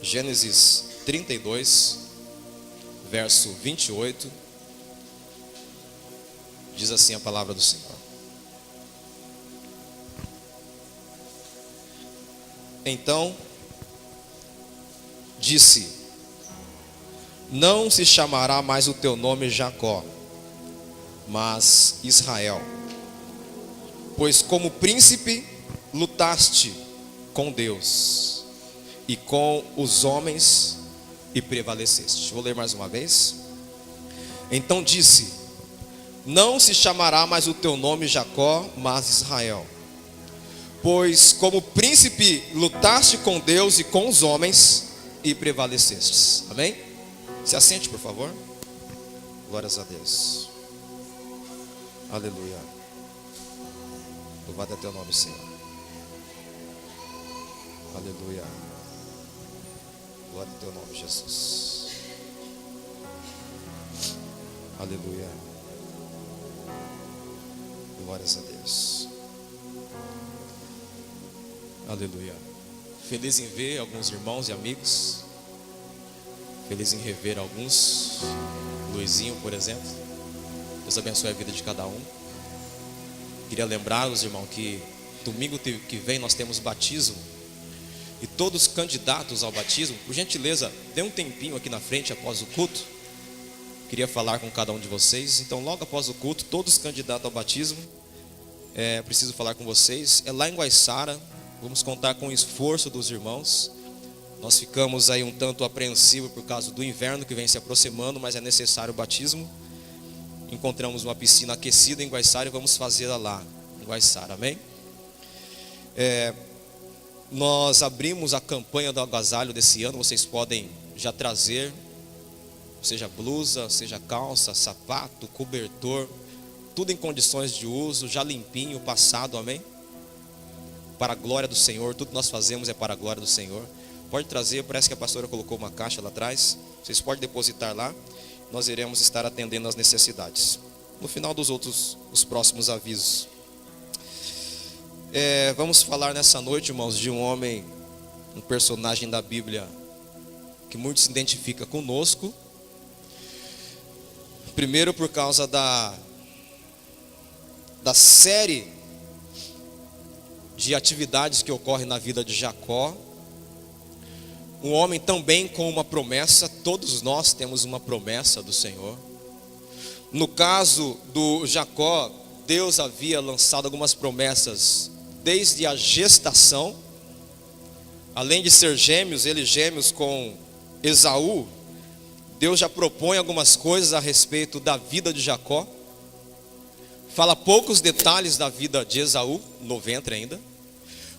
Gênesis 32, verso 28, diz assim a palavra do Senhor. Então disse: não se chamará mais o teu nome Jacó, mas Israel, pois como príncipe lutaste com Deus e com os homens e prevaleceste. Vou ler mais uma vez. Então disse: não se chamará mais o teu nome Jacó, mas Israel, pois como príncipe lutaste com Deus e com os homens e prevalecestes. Amém? Se assente, por favor. Glórias a Deus. Aleluia. Louvado é teu nome, Senhor. Aleluia. Glória ao teu nome, Jesus. Aleluia. Glórias a Deus. Aleluia. Feliz em ver alguns irmãos e amigos. Feliz em rever alguns. Luizinho, por exemplo. Deus abençoe a vida de cada um. Queria lembrar-os, irmão, que domingo que vem nós temos batismo. E todos candidatos ao batismo, por gentileza, dê um tempinho aqui na frente após o culto. Queria falar com cada um de vocês. Então, logo após o culto, todos candidatos ao batismo, preciso falar com vocês. É lá em Guaiçara. Vamos contar com o esforço dos irmãos. Nós ficamos aí um tanto apreensivos por causa do inverno que vem se aproximando, mas é necessário o batismo. Encontramos uma piscina aquecida em Guaiçara e vamos fazê-la lá em Guaiçara, amém? Nós abrimos a campanha do agasalho desse ano. Vocês podem já trazer, seja blusa, seja calça, sapato, cobertor, tudo em condições de uso, já limpinho, passado, amém? Para a glória do Senhor, tudo que nós fazemos é para a glória do Senhor. Pode trazer, parece que a pastora colocou uma caixa lá atrás. Vocês podem depositar lá. Nós iremos estar atendendo às necessidades. No final os próximos avisos. Vamos falar nessa noite, irmãos, de um homem, um personagem da Bíblia que muito se identifica conosco. Primeiro por causa da série de atividades que ocorrem na vida de Jacó. Um homem também com uma promessa. Todos nós temos uma promessa do Senhor. No caso do Jacó, Deus havia lançado algumas promessas desde a gestação. Além de ser gêmeos, ele gêmeos com Esaú, Deus já propõe algumas coisas a respeito da vida de Jacó. Fala poucos detalhes da vida de Esaú, no ventre ainda.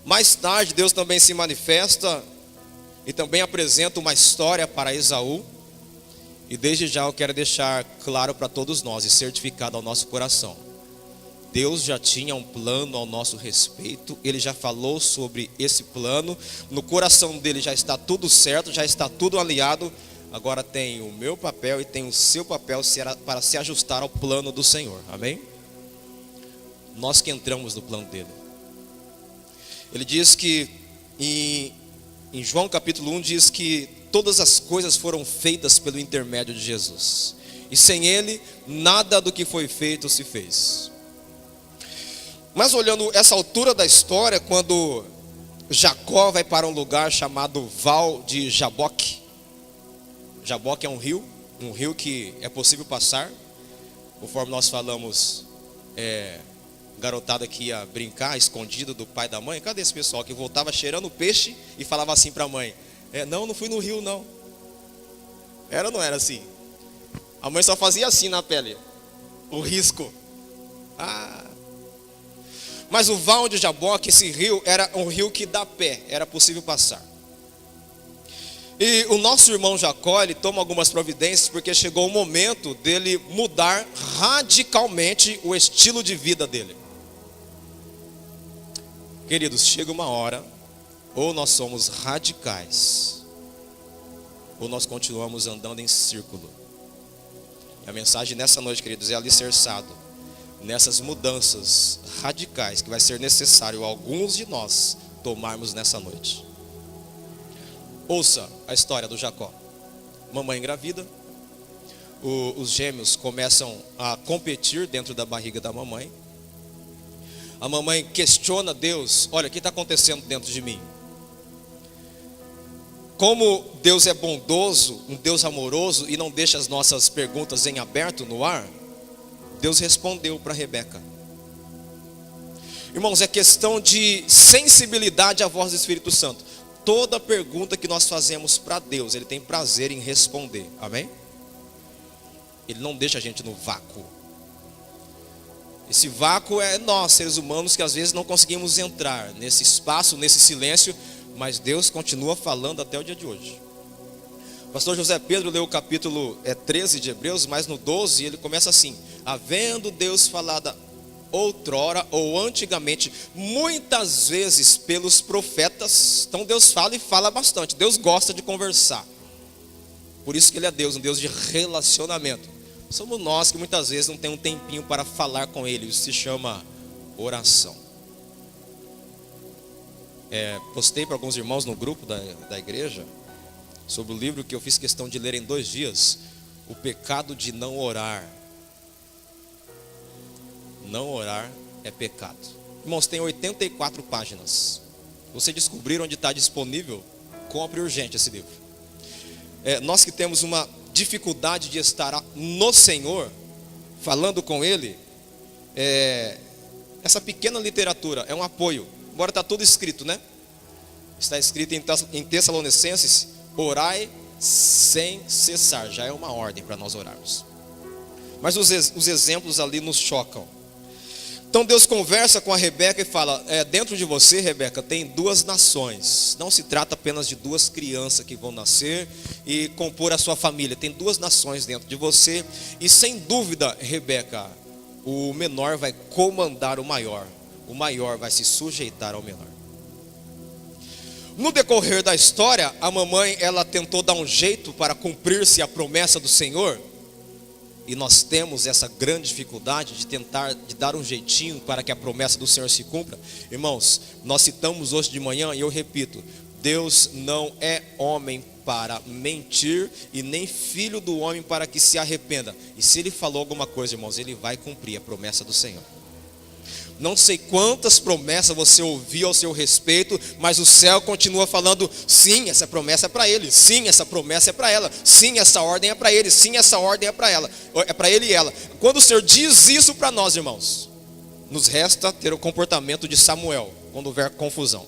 Mais tarde Deus também se manifesta e também apresenta uma história para Esaú. E desde já eu quero deixar claro para todos nós e certificado ao nosso coração: Deus já tinha um plano ao nosso respeito. Ele já falou sobre esse plano. No coração dele já está tudo certo, já está tudo alinhado. Agora tem o meu papel e tem o seu papel para se ajustar ao plano do Senhor, amém? Nós que entramos no plano dele. Ele diz que em João capítulo 1 diz que todas as coisas foram feitas pelo intermédio de Jesus, e sem ele nada do que foi feito se fez. Mas olhando essa altura da história, quando Jacó vai para um lugar chamado Val de Jaboque. Jaboque é um rio que é possível passar, conforme nós falamos, garotada que ia brincar escondido do pai e da mãe. Cadê esse pessoal que voltava cheirando peixe e falava assim para a mãe: não fui no rio não. Era ou não era assim? A mãe só fazia assim na pele, o risco. Mas o Val de Jaboque, esse rio, era um rio que dá pé, era possível passar. E o nosso irmão Jacó, ele toma algumas providências, porque chegou o momento dele mudar radicalmente o estilo de vida dele. Queridos, chega uma hora, ou nós somos radicais, ou nós continuamos andando em círculo. E a mensagem nessa noite, queridos, é alicerçado nessas mudanças radicais que vai ser necessário alguns de nós tomarmos nessa noite. Ouça a história do Jacó. Mamãe engravida, os gêmeos começam a competir dentro da barriga da mamãe. A mamãe questiona Deus: olha, o que está acontecendo dentro de mim? Como Deus é bondoso, um Deus amoroso, e não deixa as nossas perguntas em aberto no ar, Deus respondeu para Rebeca. Irmãos, é questão de sensibilidade à voz do Espírito Santo. Toda pergunta que nós fazemos para Deus, Ele tem prazer em responder, amém? Ele não deixa a gente no vácuo. Esse vácuo é nós, seres humanos, que às vezes não conseguimos entrar nesse espaço, nesse silêncio, mas Deus continua falando até o dia de hoje. O pastor José Pedro leu o capítulo 13 de Hebreus, mas no 12 ele começa assim: havendo Deus falado outrora ou antigamente, muitas vezes pelos profetas. Então Deus fala e fala bastante. Deus gosta de conversar. Por isso que Ele é Deus, um Deus de relacionamento. Somos nós que muitas vezes não temos um tempinho para falar com Ele. Isso se chama oração. Postei para alguns irmãos no grupo da igreja sobre o livro que eu fiz questão de ler em 2 dias: O Pecado de Não Orar. Não orar é pecado. Irmãos, tem 84 páginas. Você descobrir onde está disponível, compre urgente esse livro. Nós que temos uma dificuldade de estar no Senhor, falando com Ele, essa pequena literatura é um apoio. Embora está tudo escrito, né? Está escrito em Tessalonicenses: orai sem cessar. Já é uma ordem para nós orarmos. Mas os exemplos ali nos chocam. Então Deus conversa com a Rebeca e fala: dentro de você, Rebeca, tem 2 nações. Não se trata apenas de 2 crianças que vão nascer e compor a sua família. Tem 2 nações dentro de você. E sem dúvida, Rebeca, o menor vai comandar o maior. O maior vai se sujeitar ao menor. No decorrer da história, a mamãe, ela tentou dar um jeito para cumprir-se a promessa do Senhor. E nós temos essa grande dificuldade de dar um jeitinho para que a promessa do Senhor se cumpra. Irmãos, nós citamos hoje de manhã, e eu repito: Deus não é homem para mentir, e nem filho do homem para que se arrependa. E se Ele falou alguma coisa, irmãos, Ele vai cumprir a promessa do Senhor. Não sei quantas promessas você ouviu ao seu respeito, mas o céu continua falando: sim, essa promessa é para ele, sim, essa promessa é para ela, sim, essa ordem é para ele, sim, essa ordem é para ela, é para ele e ela. Quando o Senhor diz isso para nós, irmãos, nos resta ter o comportamento de Samuel quando houver confusão.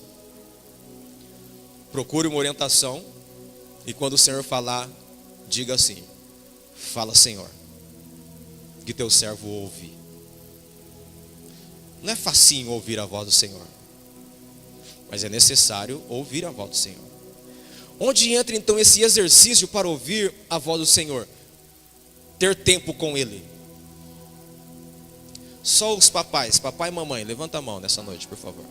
Procure uma orientação, e quando o Senhor falar, diga assim: fala, Senhor, que teu servo ouve. Não é facinho ouvir a voz do Senhor, mas é necessário ouvir a voz do Senhor. Onde entra então esse exercício para ouvir a voz do Senhor? Ter tempo com Ele. Só os papais, papai e mamãe, levanta a mão nessa noite, por favor.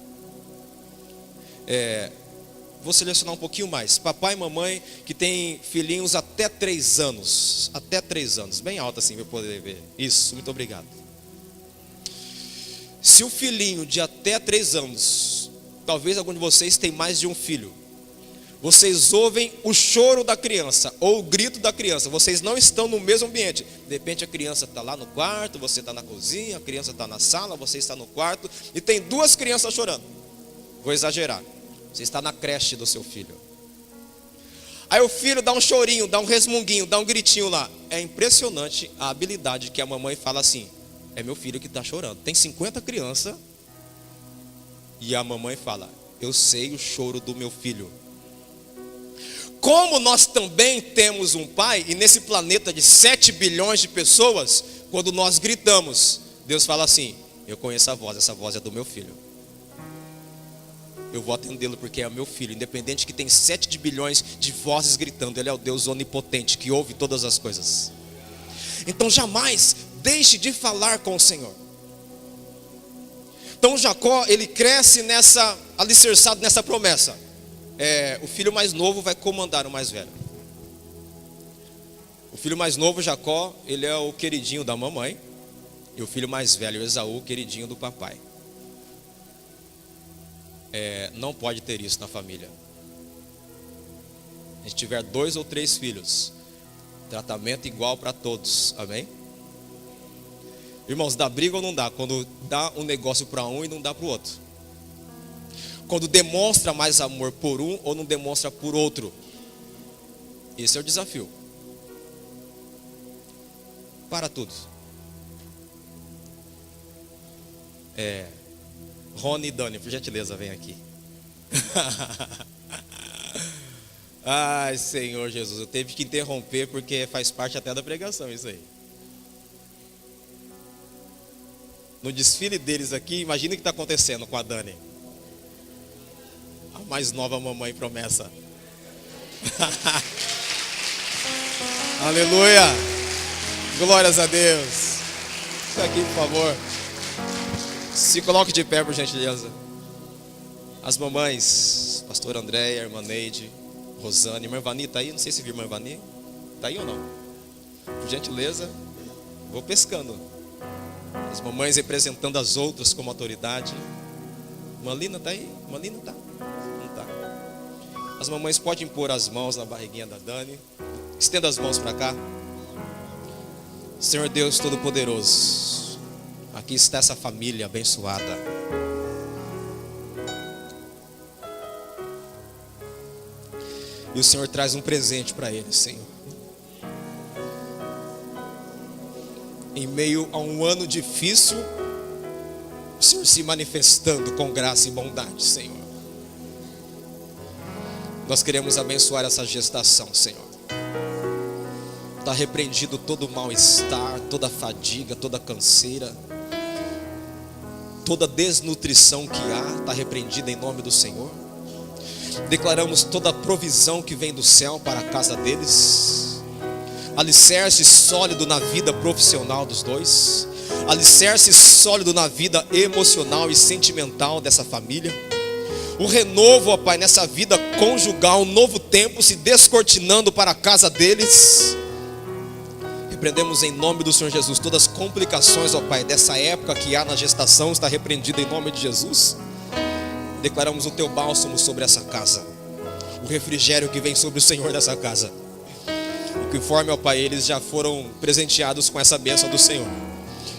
Vou selecionar um pouquinho mais. Papai e mamãe que tem filhinhos até 3 anos. Até 3 anos, bem alto assim para eu poder ver. Isso, muito obrigado. Se o filhinho de até 3 anos, talvez algum de vocês tem mais de um filho, vocês ouvem o choro da criança ou o grito da criança, vocês não estão no mesmo ambiente. De repente a criança está lá no quarto, você está na cozinha, a criança está na sala, você está no quarto, e tem 2 crianças chorando. Vou exagerar, você está na creche do seu filho. Aí o filho dá um chorinho, dá um resmunguinho, dá um gritinho lá. É impressionante a habilidade que a mamãe fala assim: é meu filho que está chorando. Tem 50 crianças e a mamãe fala: eu sei o choro do meu filho. Como nós também temos um pai, e nesse planeta de 7 bilhões de pessoas, quando nós gritamos, Deus fala assim: eu conheço a voz, essa voz é do meu filho. Eu vou atendê-lo porque é meu filho. Independente que tem 7 bilhões de vozes gritando, Ele é o Deus onipotente que ouve todas as coisas. Então jamais deixe de falar com o Senhor. Então Jacó, ele cresce alicerçado nessa promessa. O filho mais novo vai comandar o mais velho. O filho mais novo, Jacó, ele é o queridinho da mamãe. E o filho mais velho, Esaú, o queridinho do papai. Não pode ter isso na família. A gente tiver 2 ou 3 filhos, tratamento igual para todos, amém? Irmãos, dá briga ou não dá? Quando dá um negócio para um e não dá para o outro. Quando demonstra mais amor por um ou não demonstra por outro. Esse é o desafio. Para tudo. Rony e Dani, por gentileza, vem aqui. Ai, Senhor Jesus, eu teve que interromper porque faz parte até da pregação isso aí. No desfile deles aqui, imagina o que está acontecendo com a Dani. A mais nova mamãe promessa. Aleluia. Glórias a Deus. Fica aqui, por favor. Se coloque de pé, por gentileza. As mamães, pastor Andréia, irmã Neide, Rosane, irmã Vani, está aí? Não sei se viu irmã Vani. Está aí ou não? Por gentileza, vou pescando. As mamães representando as outras como autoridade. Irmã Lina está aí? Irmã Lina está? Não está. As mamães podem pôr as mãos na barriguinha da Dani. Estenda as mãos para cá. Senhor Deus Todo-Poderoso, aqui está essa família abençoada. E o Senhor traz um presente para eles, Senhor. Em meio a um ano difícil, o Senhor se manifestando com graça e bondade, Senhor. Nós queremos abençoar essa gestação, Senhor. Está repreendido todo mal-estar, toda fadiga, toda canseira, toda desnutrição que há, está repreendida em nome do Senhor. Declaramos toda a provisão que vem do céu para a casa deles, alicerce sólido na vida profissional dos dois, alicerce sólido na vida emocional e sentimental dessa família. O renovo, ó Pai, nessa vida conjugal, um novo tempo se descortinando para a casa deles. Repreendemos em nome do Senhor Jesus todas as complicações, ó Pai, dessa época que há na gestação, está repreendida em nome de Jesus. Declaramos o teu bálsamo sobre essa casa, o refrigério que vem sobre o Senhor dessa casa. E conforme, ó Pai, eles já foram presenteados com essa bênção do Senhor,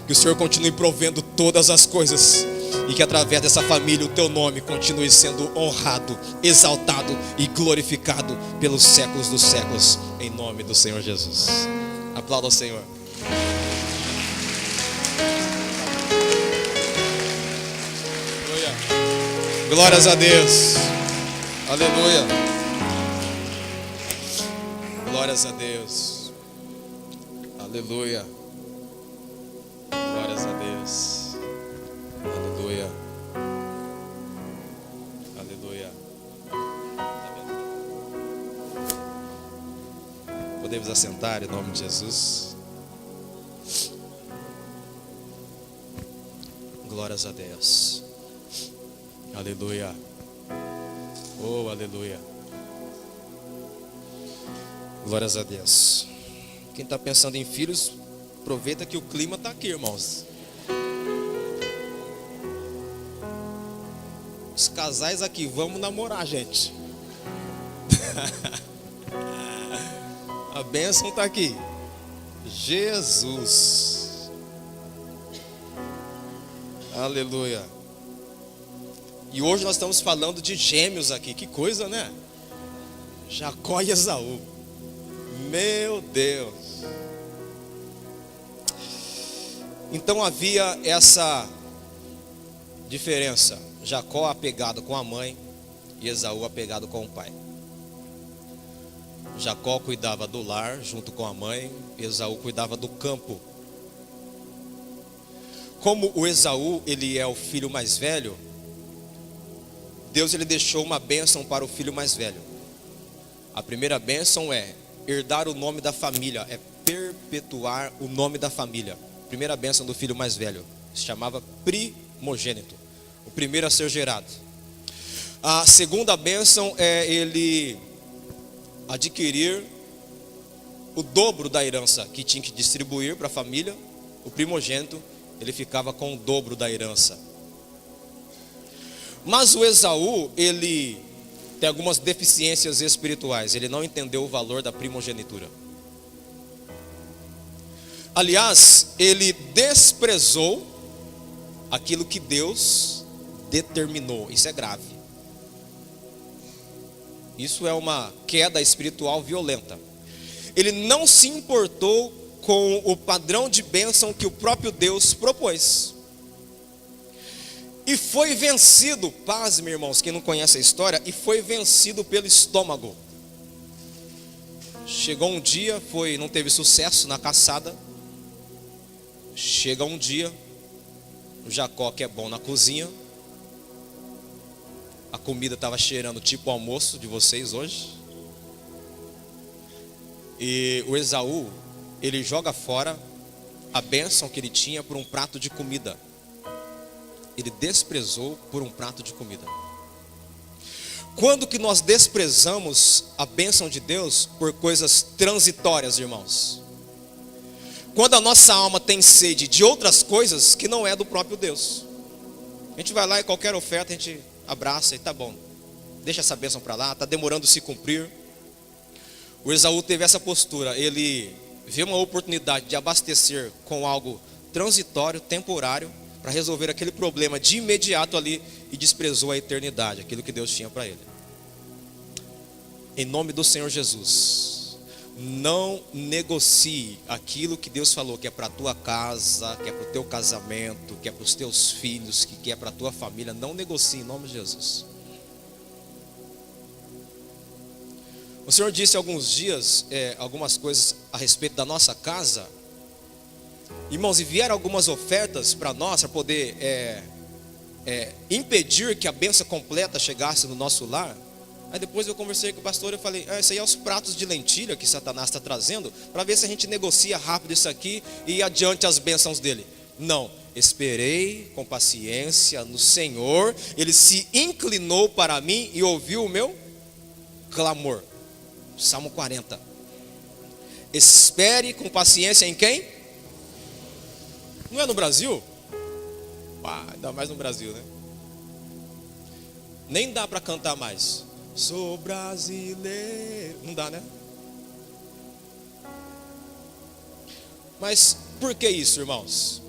que o Senhor continue provendo todas as coisas, e que através dessa família o teu nome continue sendo honrado, exaltado e glorificado pelos séculos dos séculos, em nome do Senhor Jesus. Aplauda ao Senhor. Aleluia. Glórias a Deus. Aleluia. Glórias a Deus. Aleluia. Glórias a Deus. Aleluia. Aleluia. Podemos assentar em nome de Jesus. Glórias a Deus. Aleluia. Oh, aleluia. Glórias a Deus. Quem está pensando em filhos, aproveita que o clima está aqui, irmãos. Os casais aqui, vamos namorar, gente. A bênção está aqui. Jesus. Aleluia. E hoje nós estamos falando de gêmeos aqui. Que coisa, né? Jacó e Esaú. Meu Deus. Então havia essa diferença. Jacó apegado com a mãe e Esaú apegado com o pai. Jacó cuidava do lar junto com a mãe, Esaú cuidava do campo. Como o Esaú, ele é o filho mais velho, Deus ele deixou uma bênção para o filho mais velho. A primeira bênção é herdar o nome da família, é perpetuar o nome da família. Primeira bênção do filho mais velho, se chamava primogênito, o primeiro a ser gerado. A segunda bênção é ele adquirir o dobro da herança que tinha que distribuir para a família. O primogênito, ele ficava com o dobro da herança. Mas o Esaú, ele tem algumas deficiências espirituais. Ele não entendeu o valor da primogenitura. Aliás, ele desprezou aquilo que Deus determinou. Isso é grave. Isso é uma queda espiritual violenta. Ele não se importou com o padrão de bênção que o próprio Deus propôs. E foi vencido, pasme, irmãos, quem não conhece a história, e foi vencido pelo estômago. Chegou um dia, não teve sucesso na caçada. Chega um dia, o Jacó, que é bom na cozinha, a comida estava cheirando tipo o almoço de vocês hoje. E o Esaú, ele joga fora a bênção que ele tinha por um prato de comida. Ele desprezou por um prato de comida. Quando que nós desprezamos a bênção de Deus por coisas transitórias, irmãos? Quando a nossa alma tem sede de outras coisas que não é do próprio Deus. A gente vai lá e qualquer oferta a gente abraça e tá bom. Deixa essa bênção para lá, está demorando se cumprir. O Esaú teve essa postura. Ele viu uma oportunidade de abastecer com algo transitório, temporário, para resolver aquele problema de imediato ali, e desprezou a eternidade, aquilo que Deus tinha para ele. Em nome do Senhor Jesus, não negocie aquilo que Deus falou que é para a tua casa, que é para o teu casamento, que é para os teus filhos, que é para a tua família. Não negocie em nome de Jesus. O Senhor disse há alguns dias algumas coisas a respeito da nossa casa. Irmãos, e vieram algumas ofertas para nós, para poder impedir que a bênção completa chegasse no nosso lar. Aí depois eu conversei com o pastor e falei, isso aí é os pratos de lentilha que Satanás está trazendo, para ver se a gente negocia rápido isso aqui e ir adiante as bênçãos dele. Não, esperei com paciência no Senhor, Ele se inclinou para mim e ouviu o meu clamor. Salmo 40. Espere com paciência em quem? Não é no Brasil? Ainda mais no Brasil, né? Nem dá para cantar mais. Sou brasileiro. Não dá, né? Mas por que isso, irmãos?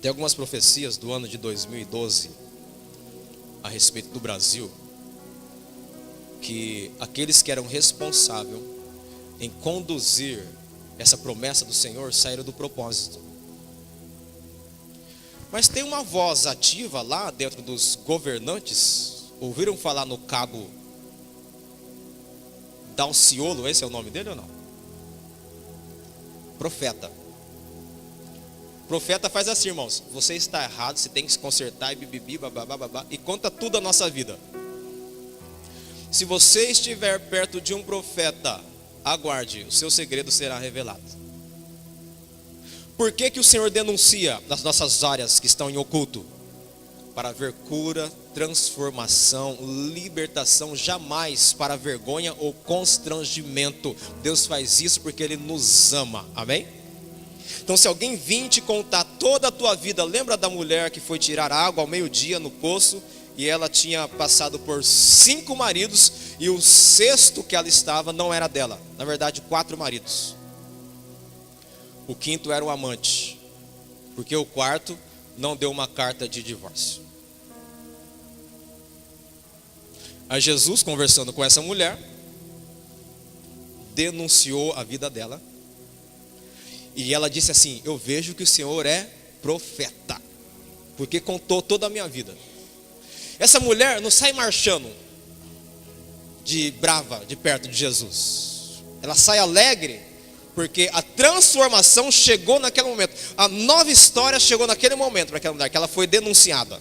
Tem algumas profecias do ano de 2012 a respeito do Brasil, que aqueles que eram responsáveis em conduzir essa promessa do Senhor saíram do propósito. Mas tem uma voz ativa lá dentro dos governantes. Ouviram falar no cabo Daciolo? Esse é o nome dele ou não? Profeta. Profeta faz assim, irmãos: você está errado, você tem que se consertar, e bibibi, babá, e conta tudo a nossa vida. Se você estiver perto de um profeta, aguarde, o seu segredo será revelado. Por que o Senhor denuncia nas nossas áreas que estão em oculto? Para ver cura, transformação, libertação, jamais para vergonha ou constrangimento. Deus faz isso porque Ele nos ama, amém? Então, se alguém vir te contar toda a tua vida, lembra da mulher que foi tirar água ao meio-dia no poço, e ela tinha passado por 5 maridos, e o 6º que ela estava não era dela. Na verdade, 4 maridos. O 5º era o amante, porque o 4º não deu uma carta de divórcio. Aí Jesus, conversando com essa mulher, denunciou a vida dela, e ela disse assim: eu vejo que o Senhor é profeta, porque contou toda a minha vida. Essa mulher não sai marchando de brava de perto de Jesus. Ela sai alegre, porque a transformação chegou naquele momento. A nova história chegou naquele momento para aquela mulher, que ela foi denunciada.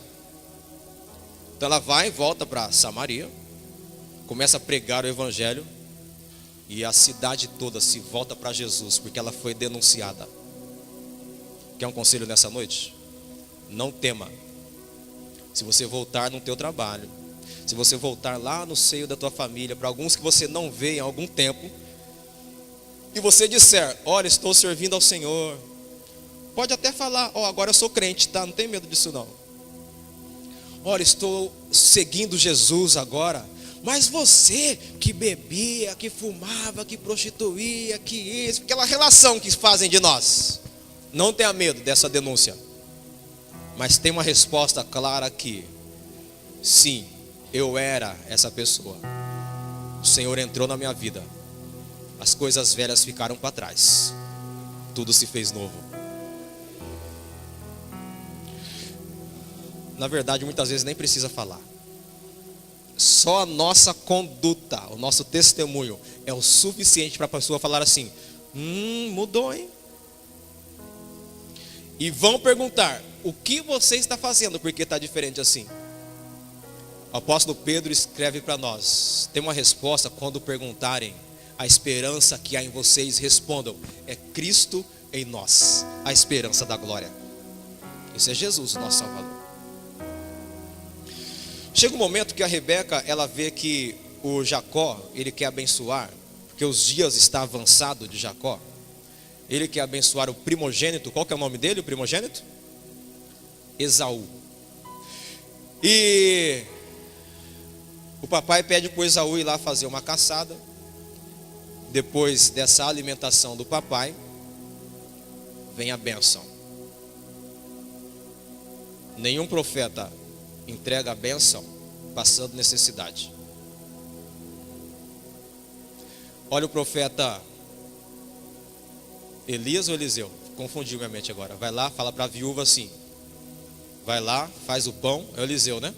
Então ela vai e volta para Samaria, começa a pregar o evangelho, e a cidade toda se volta para Jesus, porque ela foi denunciada. Quer um conselho nessa noite? Não tema. Se você voltar no teu trabalho, se você voltar lá no seio da tua família, para alguns que você não vê em algum tempo, e você disser: olha, estou servindo ao Senhor, pode até falar: agora eu sou crente, tá? Não tem medo disso não. olha, estou seguindo Jesus agora. Mas você que bebia, que fumava, que prostituía, que isso, aquela relação que fazem de nós. Não tenha medo dessa denúncia. Mas tem uma resposta clara aqui. Sim, eu era essa pessoa. O Senhor entrou na minha vida. As coisas velhas ficaram para trás. Tudo se fez novo. Na verdade, muitas vezes nem precisa falar. Só a nossa conduta, o nosso testemunho é o suficiente para a pessoa falar assim: mudou, hein? E vão perguntar: o que você está fazendo porque está diferente assim? O apóstolo Pedro escreve para nós: tem uma resposta quando perguntarem, a esperança que há em vocês, respondam: é Cristo em nós, a esperança da glória. Esse é Jesus, o nosso Salvador. Chega um momento que a Rebeca, ela vê que o Jacó, ele quer abençoar, porque os dias estão avançados de Jacó. Ele quer abençoar o primogênito. Qual que é o nome dele, o primogênito? Esaú. E o papai pede para o Esaú ir lá fazer uma caçada. Depois dessa alimentação do papai, vem a bênção. Nenhum profeta entrega a bênção passando necessidade. Olha o profeta Elias ou Eliseu? Confundi minha mente agora. Vai lá, fala para a viúva assim: vai lá, faz o pão. É o Eliseu, né?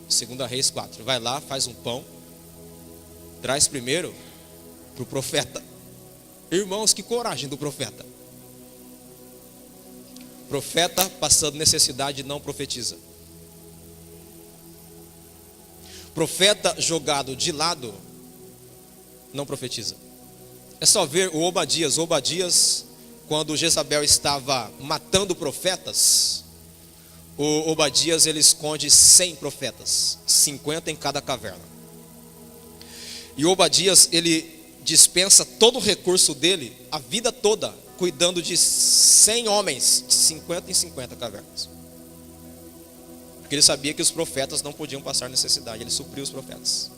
2 Reis 4. Vai lá, faz um pão. Traz primeiro para o profeta. Irmãos, que coragem do profeta. Profeta passando necessidade não profetiza. Profeta jogado de lado não profetiza. É só ver o Obadias. Obadias, quando Jezabel estava matando profetas, o Obadias, ele esconde 100 profetas, 50 em cada caverna. E o Obadias, ele dispensa todo o recurso dele, a vida toda, cuidando de 100 homens, de 50 em 50 cavernas. Porque ele sabia que os profetas não podiam passar necessidade, ele supriu os profetas.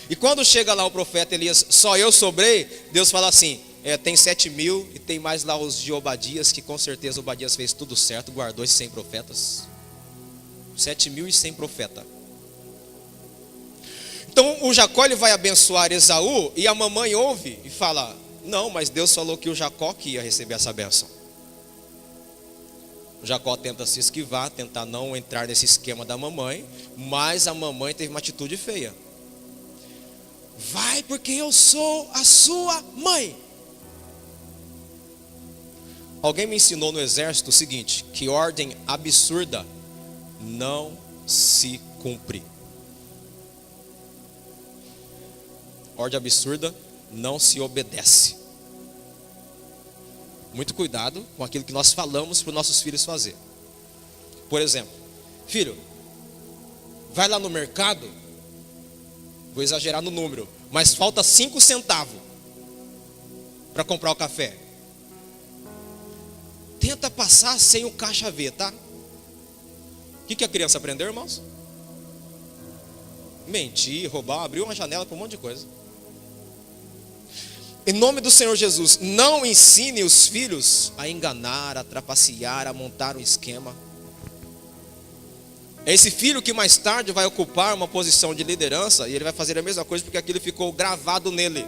E quando chega lá o profeta Elias: só eu sobrei, Deus fala assim: tem 7.000 e tem mais lá os de Obadias, que com certeza Obadias fez tudo certo, guardou esses 100 profetas. 7.100 profetas. Então o Jacó, ele vai abençoar Esaú, e a mamãe ouve e fala: não, mas Deus falou que o Jacó que ia receber essa bênção. O Jacó tenta se esquivar, tentar não entrar nesse esquema da mamãe, mas a mamãe teve uma atitude feia. Vai, porque eu sou a sua mãe. Alguém me ensinou no exército o seguinte: que ordem absurda não se cumpre. Ordem absurda não se obedece. Muito cuidado com aquilo que nós falamos para os nossos filhos fazer. Por exemplo: filho, vai lá no mercado, vou exagerar no número, mas falta 5 centavos para comprar o café. Tenta passar sem o caixa ver, tá? O que a criança aprendeu, irmãos? Mentir, roubar, abrir uma janela para um monte de coisa. Em nome do Senhor Jesus, não ensine os filhos a enganar, a trapacear, a montar um esquema. É esse filho que mais tarde vai ocupar uma posição de liderança, e ele vai fazer a mesma coisa porque aquilo ficou gravado nele.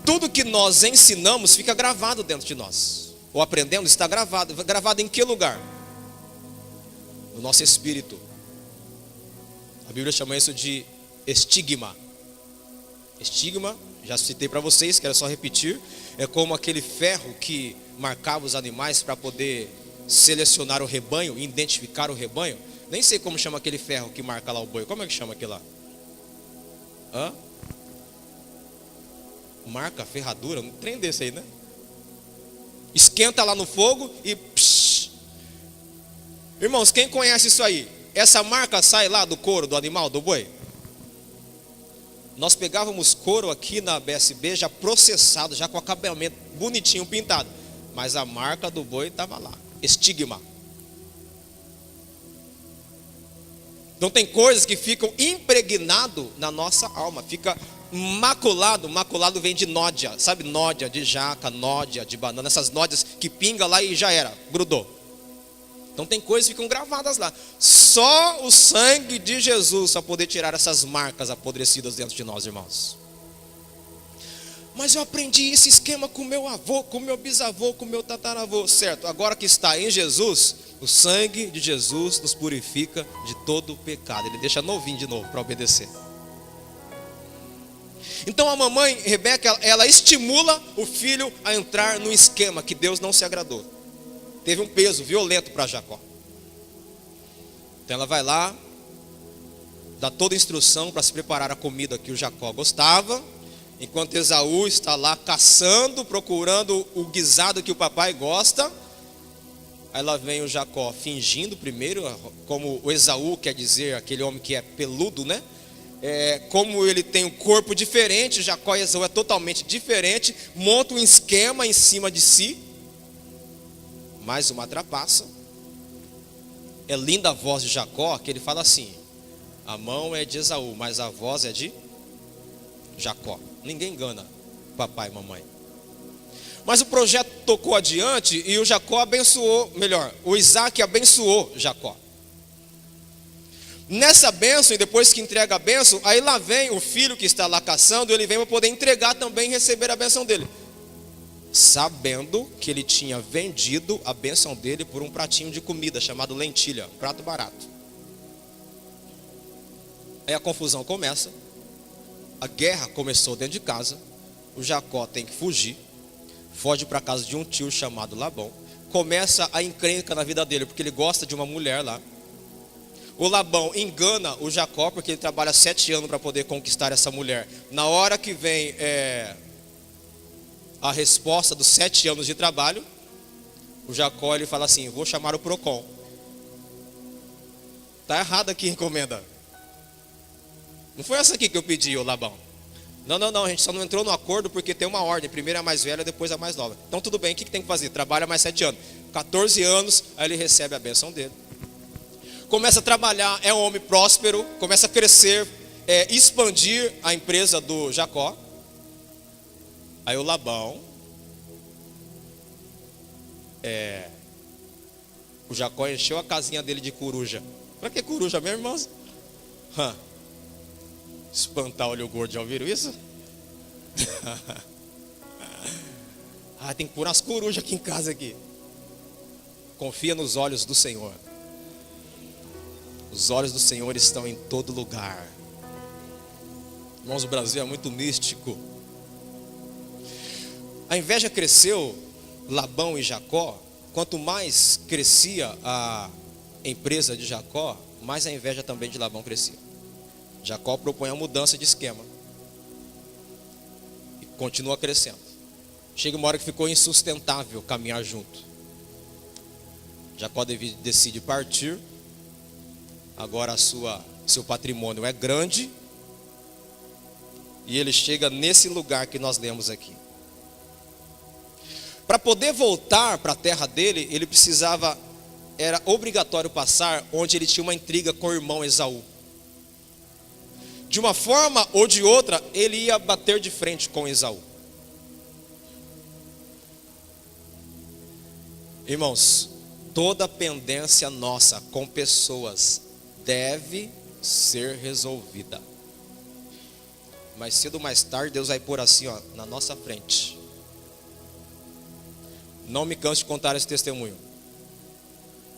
Tudo que nós ensinamos fica gravado dentro de nós. Ou aprendendo, está gravado. Gravado em que lugar? No nosso espírito. A Bíblia chama isso de estigma. Estigma, já citei para vocês, quero só repetir, é como aquele ferro que marcava os animais para poder selecionar o rebanho, identificar o rebanho. Nem sei como chama aquele ferro que marca lá o boi. Como é que chama aquele lá? Marca, ferradura, um trem desse aí, né? Esquenta lá no fogo e psh. Irmãos, quem conhece isso aí? Essa marca sai lá do couro do animal, do boi. Nós pegávamos couro aqui na BSB já processado, já com acabamento bonitinho, pintado, mas a marca do boi estava lá. Estigma. Então tem coisas que ficam impregnado na nossa alma, fica maculado. Maculado vem de nódia, sabe, nódia de jaca, nódia de banana, essas nódias que pinga lá e já era, grudou. Então tem coisas que ficam gravadas lá. Só o sangue de Jesus para poder tirar essas marcas apodrecidas dentro de nós, irmãos. Mas eu aprendi esse esquema com meu avô, com meu bisavô, com meu tataravô, certo? Agora que está em Jesus, o sangue de Jesus nos purifica de todo o pecado. Ele deixa novinho de novo para obedecer. Então a mamãe Rebeca, ela estimula o filho a entrar no esquema que Deus não se agradou. Teve um peso violento para Jacó. Então ela vai lá, dá toda a instrução para se preparar a comida que o Jacó gostava. Enquanto Esaú está lá caçando, procurando o guisado que o papai gosta. Aí lá vem o Jacó fingindo primeiro, como o Esaú quer dizer, aquele homem que é peludo, né? Como ele tem um corpo diferente, Jacó e Esaú é totalmente diferente. Monta um esquema em cima de si. Mais uma trapaça. É linda a voz de Jacó, que ele fala assim: a mão é de Esaú, mas a voz é de Jacó. Ninguém engana papai e mamãe. Mas o projeto tocou adiante e o Jacó abençoou, melhor, o Isaac abençoou Jacó. Nessa bênção, e depois que entrega a bênção, aí lá vem o filho que está lá caçando, ele vem para poder entregar também e receber a bênção dele, sabendo que ele tinha vendido a bênção dele por um pratinho de comida chamado lentilha, um prato barato. Aí a confusão começa. A guerra começou dentro de casa. O Jacó tem que fugir. Foge para casa de um tio chamado Labão. Começa a encrenca na vida dele, porque ele gosta de uma mulher lá. O Labão engana o Jacó, porque ele trabalha 7 anos para poder conquistar essa mulher. Na hora que vem a resposta dos 7 anos de trabalho, o Jacó ele fala assim: vou chamar o Procon. Está errado aqui a encomenda. Não foi essa aqui que eu pedi, ô Labão. Não, a gente só não entrou no acordo porque tem uma ordem. Primeiro é a mais velha, depois a mais nova. Então tudo bem, o que tem que fazer? Trabalha mais 7 anos. 14 anos, aí ele recebe a bênção dele. Começa a trabalhar, é um homem próspero, começa a crescer, expandir a empresa do Jacó. Aí o Labão, o Jacó encheu a casinha dele de coruja. Para que coruja mesmo, irmãos? Espantar olho gordo, já ouviram isso? Tem que pôr umas corujas aqui em casa aqui. Confia nos olhos do Senhor. Os olhos do Senhor estão em todo lugar. Irmãos, o Brasil é muito místico. A inveja cresceu, Labão e Jacó. Quanto mais crescia a empresa de Jacó, mais a inveja também de Labão crescia. Jacó propõe a mudança de esquema e continua crescendo. Chega uma hora que ficou insustentável caminhar junto. Jacó decide partir. Agora seu patrimônio é grande. E ele chega nesse lugar que nós lemos aqui. Para poder voltar para a terra dele, ele precisava, era obrigatório passar onde ele tinha uma intriga com o irmão Esaú. De uma forma ou de outra, ele ia bater de frente com Esaú. Irmãos, toda pendência nossa com pessoas deve ser resolvida. Mais cedo ou mais tarde, Deus vai pôr assim, na nossa frente. Não me canso de contar esse testemunho.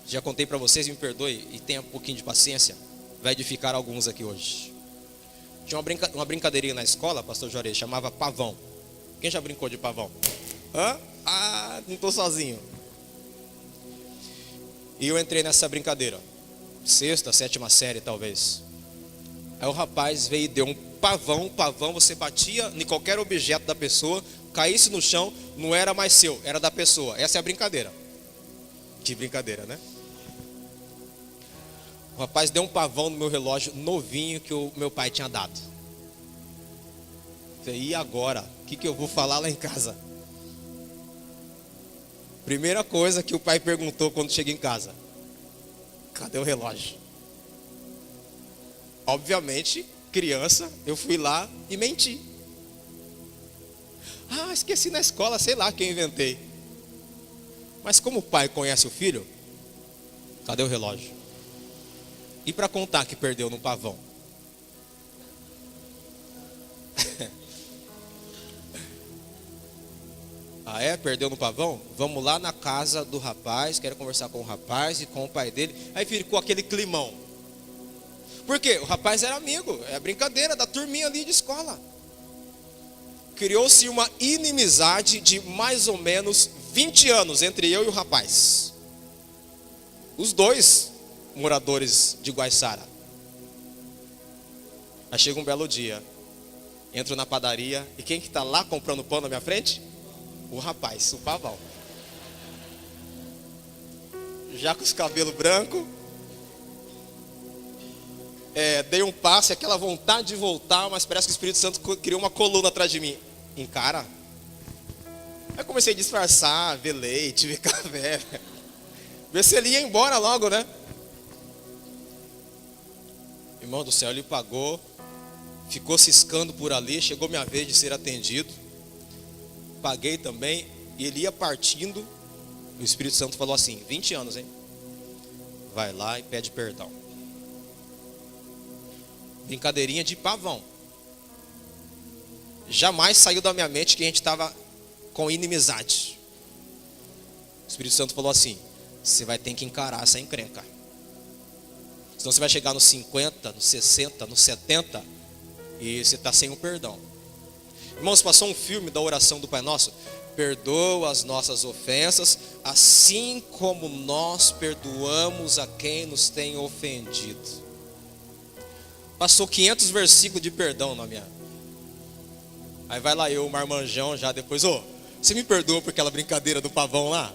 Já contei para vocês, me perdoe e tenha um pouquinho de paciência. Vai edificar alguns aqui hoje. Tinha uma brincadeirinha na escola, pastor Juarez, chamava pavão. Quem já brincou de pavão? Não estou sozinho. E eu entrei nessa brincadeira. 6ª, 7ª série talvez. Aí o rapaz veio e deu um pavão. Pavão você batia em qualquer objeto da pessoa, caísse no chão, não era mais seu, era da pessoa. Essa é a brincadeira. Que brincadeira, né? O rapaz deu um pavão no meu relógio novinho que o meu pai tinha dado. Falei, e agora? O que eu vou falar lá em casa? Primeira coisa que o pai perguntou quando cheguei em casa: cadê o relógio? Obviamente, criança, eu fui lá e menti. Ah, esqueci na escola, sei lá quem inventei. Mas como o pai conhece o filho, cadê o relógio? E para contar que perdeu no pavão? Ah, é? Perdeu no pavão? Vamos lá na casa do rapaz, quero conversar com o rapaz e com o pai dele. Aí ficou aquele climão. Por quê? O rapaz era amigo, é brincadeira da turminha ali de escola. Criou-se uma inimizade de mais ou menos 20 anos entre eu e o rapaz. Os dois moradores de Guaiçara. Aí chega um belo dia, entro na padaria e quem que está lá comprando pão na minha frente? O rapaz, o pavão. Já com os cabelos brancos. Dei um passo, aquela vontade de voltar, mas parece que o Espírito Santo criou uma coluna atrás de mim. Encara. Aí comecei a disfarçar, ver leite, ver café. Ver se ele ia embora logo, né? Irmão do céu, ele pagou, ficou ciscando por ali, chegou minha vez de ser atendido. Paguei também, e ele ia partindo. O Espírito Santo falou assim: 20 anos, hein? Vai lá e pede perdão. Brincadeirinha de pavão. Jamais saiu da minha mente que a gente estava com inimizade. O Espírito Santo falou assim: você vai ter que encarar essa encrenca. Senão você vai chegar nos 50, nos 60, nos 70 e você está sem o perdão. Irmãos, passou um filme da oração do Pai Nosso. Perdoa as nossas ofensas, assim como nós perdoamos a quem nos tem ofendido. Passou 500 versículos de perdão na minha. Aí vai lá eu, o marmanjão, já depois, você me perdoa por aquela brincadeira do pavão lá?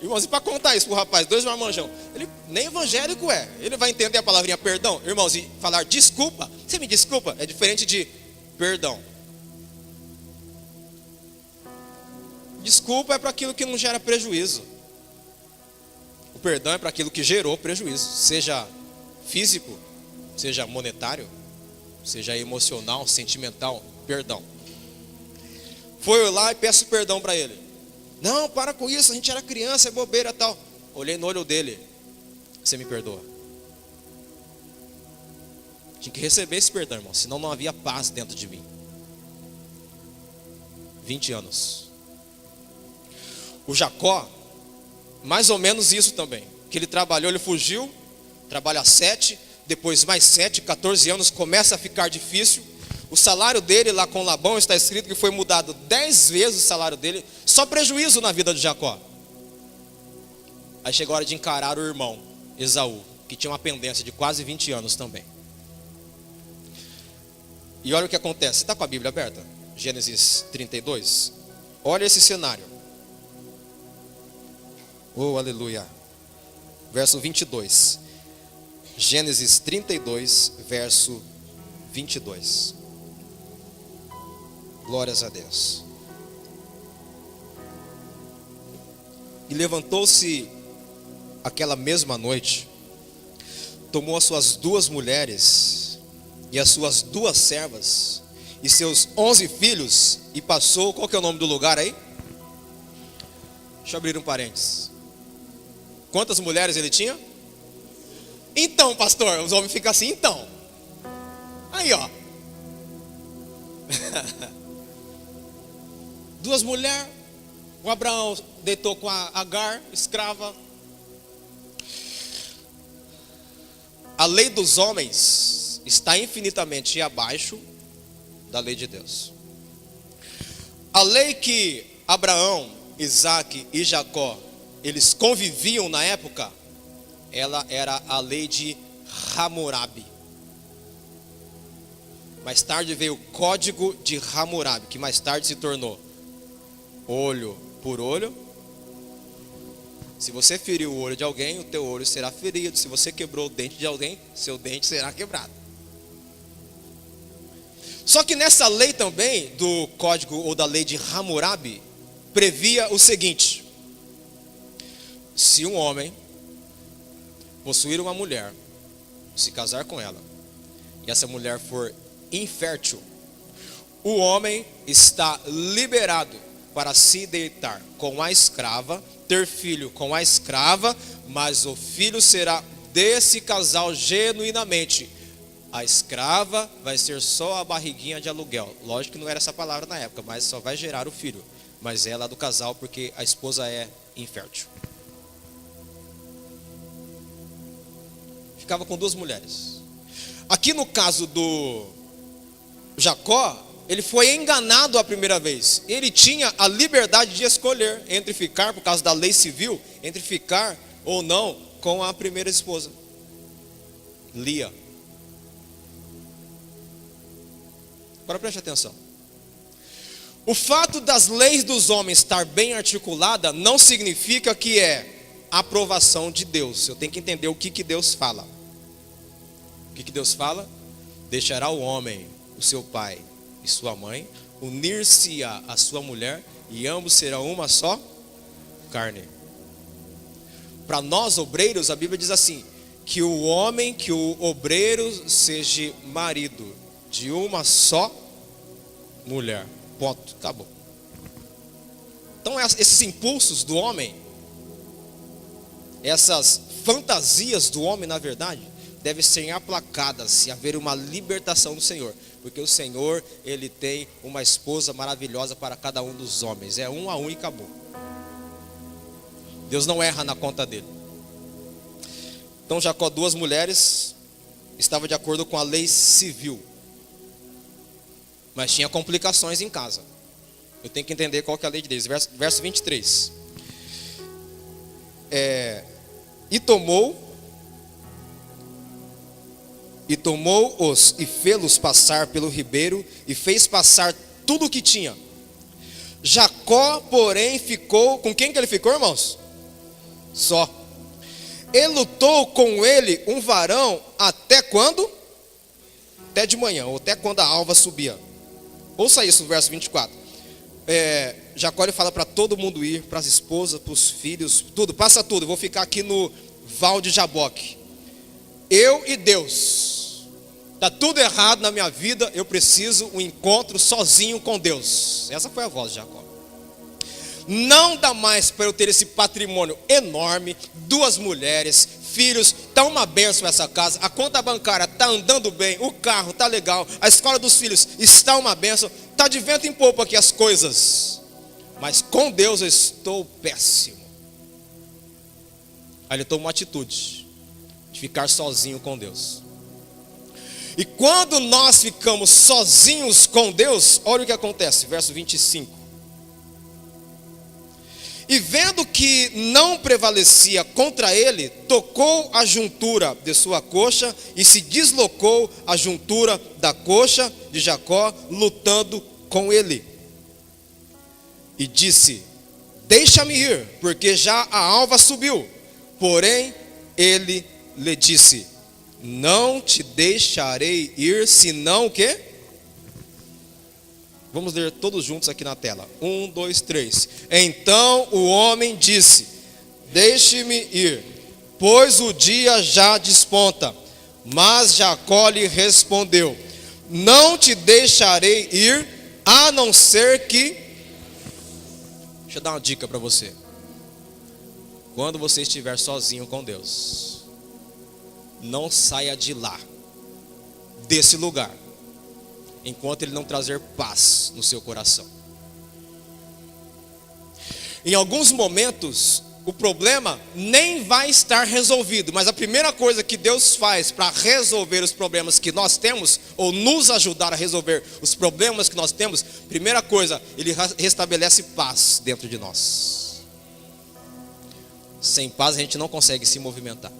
Irmãos, e para contar isso pro rapaz, 2 marmanjão, ele nem evangélico é, ele vai entender a palavrinha perdão? Irmãos, e falar desculpa, você me desculpa, é diferente de perdão. Desculpa é para aquilo que não gera prejuízo. O perdão é para aquilo que gerou prejuízo, seja físico, seja monetário, seja emocional, sentimental, perdão. Foi lá e peço perdão para ele. Não, para com isso, a gente era criança, é bobeira tal. Olhei no olho dele, você me perdoa? Tinha que receber esse perdão, irmão, senão não havia paz dentro de mim. 20 anos. O Jacó, mais ou menos isso também, que ele trabalhou, ele fugiu, trabalha 7, depois mais 7, 14 anos, começa a ficar difícil. O salário dele lá com Labão está escrito que foi mudado 10 vezes o salário dele, só prejuízo na vida de Jacó. Aí chegou a hora de encarar o irmão, Esaú, que tinha uma pendência de quase 20 anos também. E olha o que acontece, você está com a Bíblia aberta? Gênesis 32, olha esse cenário. Oh, aleluia. Verso 22. Gênesis 32, verso 22. Glórias a Deus. E levantou-se aquela mesma noite, tomou as suas 2 mulheres e as suas 2 servas e seus 11 filhos e passou, qual que é o nome do lugar aí? Deixa eu abrir um parênteses. Quantas mulheres ele tinha? Então, pastor, os homens ficam assim, então. Aí, ó. 2 mulheres. O Abraão deitou com a Agar, escrava. A lei dos homens está infinitamente abaixo da lei de Deus. A lei que Abraão, Isaac e Jacó eles conviviam na época, ela era a lei de Hammurabi. Mais tarde veio o código de Hammurabi, que mais tarde se tornou olho por olho. Se você feriu o olho de alguém, o teu olho será ferido. Se você quebrou o dente de alguém, seu dente será quebrado. Só que nessa lei também, do código ou da lei de Hammurabi, previa o seguinte: se um homem possuir uma mulher, se casar com ela, e essa mulher for infértil, o homem está liberado para se deitar com a escrava, ter filho com a escrava, mas o filho será desse casal genuinamente. A escrava vai ser só a barriguinha de aluguel. Lógico que não era essa palavra na época, mas só vai gerar o filho. Mas ela é do casal porque a esposa é infértil. Ficava com duas mulheres. Aqui no caso do Jacó, ele foi enganado a primeira vez. Ele tinha a liberdade de escolher entre ficar, por causa da lei civil, entre ficar ou não com a primeira esposa, Lia. Agora preste atenção. O fato das leis dos homens estar bem articulada não significa que é aprovação de Deus. Eu tenho que entender o que Deus fala. O que Deus fala? Deixará o homem, o seu pai e sua mãe, unir-se-á a sua mulher, e ambos serão uma só carne. Para nós obreiros, a Bíblia diz assim, que o homem, que o obreiro seja marido de uma só mulher. Ponto, acabou. Então esses impulsos do homem, essas fantasias do homem, na verdade, devem ser aplacadas se haver uma libertação do Senhor. Porque o Senhor, Ele tem uma esposa maravilhosa para cada um dos homens. É um a um e acabou. Deus não erra na conta dele. Então Jacó, duas mulheres, estava de acordo com a lei civil. Mas tinha complicações em casa. Eu tenho que entender qual que é a lei de Deus. Verso 23. E tomou-os e fê-los passar pelo ribeiro, e fez passar tudo o que tinha. Jacó, porém, ficou... Com quem que ele ficou, irmãos? Só. E lutou com ele um varão até quando? Até de manhã, ou até quando a alva subia. Ouça isso no verso 24. Jacó ele fala para todo mundo ir, para as esposas, para os filhos, tudo, passa tudo. Eu vou ficar aqui no Val de Jaboque. Eu e Deus. Está tudo errado na minha vida, eu preciso um encontro sozinho com Deus. Essa foi a voz de Jacó. Não dá mais para eu ter esse patrimônio enorme, duas mulheres, filhos, está uma bênção essa casa, a conta bancária está andando bem, o carro está legal, a escola dos filhos está uma bênção, está de vento em popa aqui as coisas, mas com Deus eu estou péssimo. Aí ele toma uma atitude de ficar sozinho com Deus. E quando nós ficamos sozinhos com Deus, olha o que acontece, verso 25. E vendo que não prevalecia contra ele, tocou a juntura de sua coxa e se deslocou a juntura da coxa de Jacó, lutando com ele. E disse: deixa-me ir, porque já a alva subiu. Porém, ele lhe disse: não te deixarei ir, senão o quê? Vamos ler todos juntos aqui na tela. 1, 2, 3. Então o homem disse: deixe-me ir, pois o dia já desponta. Mas Jacó lhe respondeu: não te deixarei ir, a não ser que... Deixa eu dar uma dica para você. Quando você estiver sozinho com Deus, não saia de lá, desse lugar, enquanto Ele não trazer paz no seu coração. Em alguns momentos, o problema nem vai estar resolvido, mas a primeira coisa que Deus faz para resolver os problemas que nós temos, ou nos ajudar a resolver os problemas que nós temos, primeira coisa, Ele restabelece paz dentro de nós. Sem paz a gente não consegue se movimentar.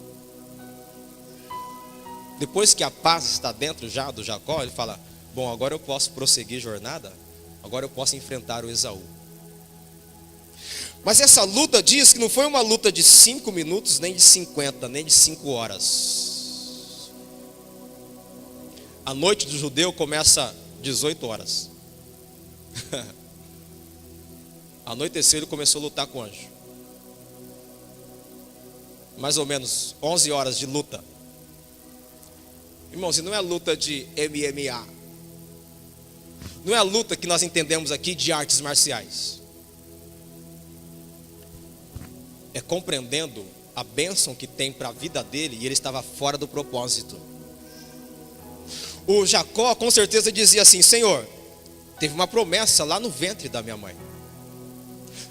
Depois que a paz está dentro já do Jacó, ele fala: bom, agora eu posso prosseguir jornada, agora eu posso enfrentar o Esaú. Mas essa luta diz que não foi uma luta de 5 minutos, nem de 50, nem de 5 horas. A noite do judeu começa 18 horas. Anoiteceu, ele começou a lutar com o anjo. Mais ou menos 11 horas de luta. Irmãos, e não é luta de MMA. Não é a luta que nós entendemos aqui de artes marciais. É compreendendo a bênção que tem para a vida dele, e ele estava fora do propósito. O Jacó com certeza dizia assim: Senhor, teve uma promessa lá no ventre da minha mãe.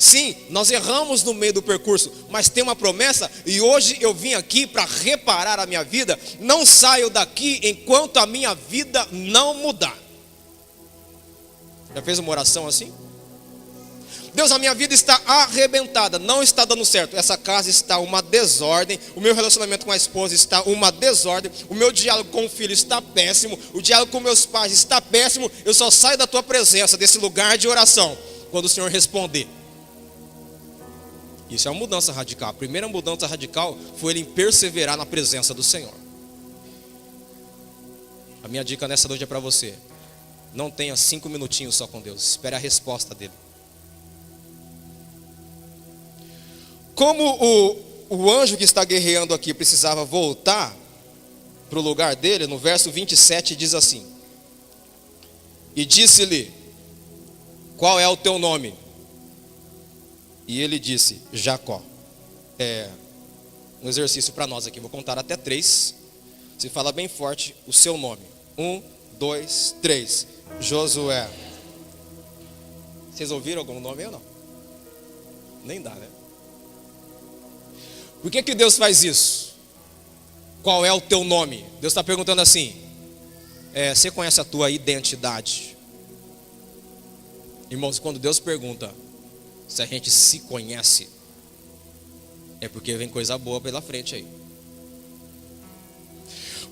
Sim, nós erramos no meio do percurso, mas tem uma promessa, e hoje eu vim aqui para reparar a minha vida. Não saio daqui enquanto a minha vida não mudar. Já fez uma oração assim? Deus, a minha vida está arrebentada, não está dando certo. Essa casa está uma desordem, o meu relacionamento com a esposa está uma desordem, o meu diálogo com o filho está péssimo, o diálogo com meus pais está péssimo. Eu só saio da tua presença, desse lugar de oração, quando o Senhor responder. Isso é uma mudança radical. A primeira mudança radical foi ele perseverar na presença do Senhor. A minha dica nessa noite é para você: não tenha 5 minutinhos só com Deus, espere a resposta dele. Como o anjo que está guerreando aqui precisava voltar para o lugar dele, no verso 27 diz assim: e disse-lhe, qual é o teu nome? E ele disse, Jacó. É um exercício para nós aqui, vou contar até 3. Você fala bem forte o seu nome. 1, 2, 3. Josué. Vocês ouviram algum nome ou não? Nem dá, né? Por que Deus faz isso? Qual é o teu nome? Deus está perguntando assim: você conhece a tua identidade? Irmãos, quando Deus pergunta se a gente se conhece, é porque vem coisa boa pela frente aí.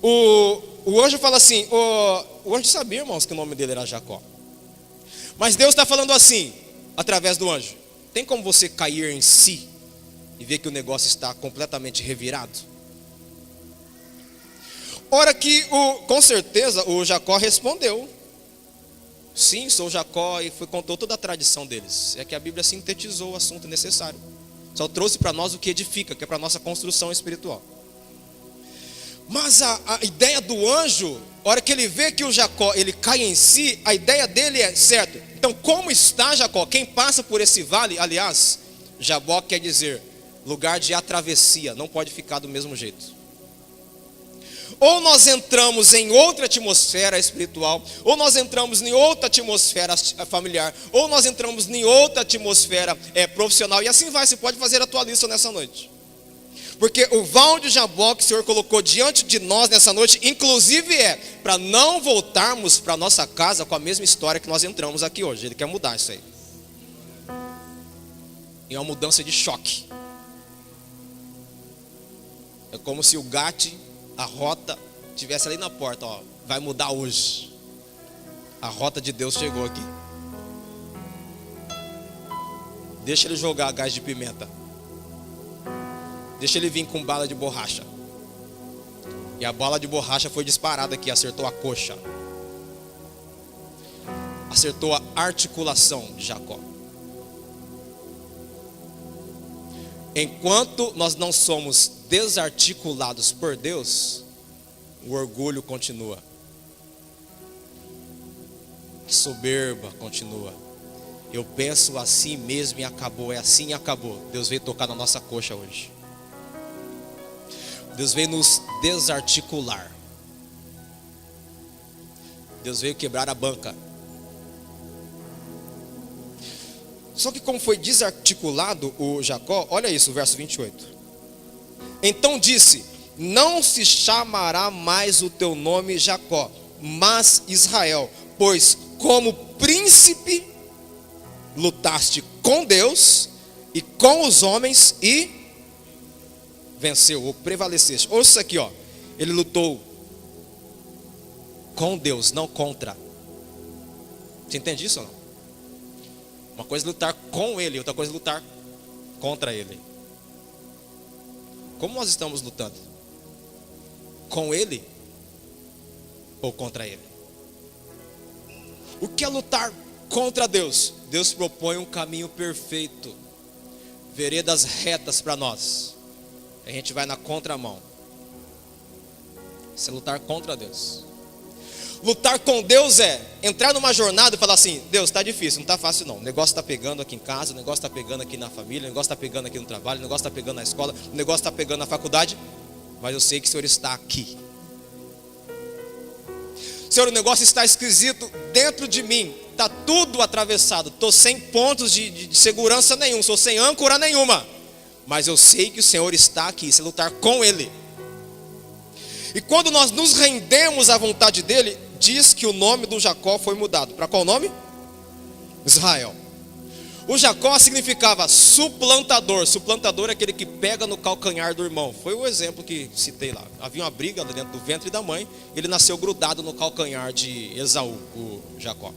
O anjo fala assim, o anjo sabia, irmãos, que o nome dele era Jacó. Mas Deus está falando assim, através do anjo: tem como você cair em si e ver que o negócio está completamente revirado? Ora que, com certeza, o Jacó respondeu: sim, sou Jacó, e contou toda a tradição deles. É que a Bíblia sintetizou o assunto necessário. Só trouxe para nós o que edifica, que é para a nossa construção espiritual. Mas a ideia do anjo, a hora que ele vê que o Jacó, ele cai em si, a ideia dele é, certo, então como está Jacó? Quem passa por esse vale, aliás, Jabó quer dizer lugar de travessia, não pode ficar do mesmo jeito. Ou nós entramos em outra atmosfera espiritual, ou nós entramos em outra atmosfera familiar, ou nós entramos em outra atmosfera profissional, e assim vai. Você pode fazer a tua lista nessa noite. Porque o val de Jabó que o Senhor colocou diante de nós nessa noite, inclusive para não voltarmos para nossa casa com a mesma história que nós entramos aqui hoje. Ele quer mudar isso aí. E é uma mudança de choque. É como se o GAT, a rota, estivesse ali na porta, ó, vai mudar hoje. A rota de Deus chegou aqui. Deixa ele jogar gás de pimenta. Deixa ele vir com bala de borracha. E a bala de borracha foi disparada aqui, acertou a coxa. Acertou a articulação de Jacó. Enquanto nós não somos desarticulados por Deus, o orgulho continua. A soberba continua. Eu penso assim mesmo e acabou. É assim e acabou. Deus veio tocar na nossa coxa hoje. Deus veio nos desarticular. Deus veio quebrar a banca. Só que como foi desarticulado o Jacó, olha isso, o verso 28. Então disse: não se chamará mais o teu nome Jacó, mas Israel, pois como príncipe lutaste com Deus e com os homens e venceu ou prevaleceste. Ouça isso aqui, ó. Ele lutou com Deus, não contra. Você entende isso ou não? Uma coisa é lutar com Ele, outra coisa é lutar contra Ele. Como nós estamos lutando? Com Ele ou contra Ele? O que é lutar contra Deus? Deus propõe um caminho perfeito, veredas retas para nós. A gente vai na contramão. Isso é lutar contra Deus. Lutar com Deus é entrar numa jornada e falar assim: Deus, está difícil, não está fácil não. O negócio está pegando aqui em casa, o negócio está pegando aqui na família, o negócio está pegando aqui no trabalho, o negócio está pegando na escola, o negócio está pegando na faculdade. Mas eu sei que o Senhor está aqui. Senhor, o negócio está esquisito dentro de mim. Está tudo atravessado. Estou sem pontos de segurança nenhum. Estou sem âncora nenhuma. Mas eu sei que o Senhor está aqui. Isso é lutar com Ele. E quando nós nos rendemos à vontade dEle, diz que o nome do Jacó foi mudado. Para qual nome? Israel. O Jacó significava suplantador. Suplantador é aquele que pega no calcanhar do irmão. Foi o exemplo que citei lá. Havia uma briga dentro do ventre da mãe. Ele nasceu grudado no calcanhar de Esaú, o Jacó.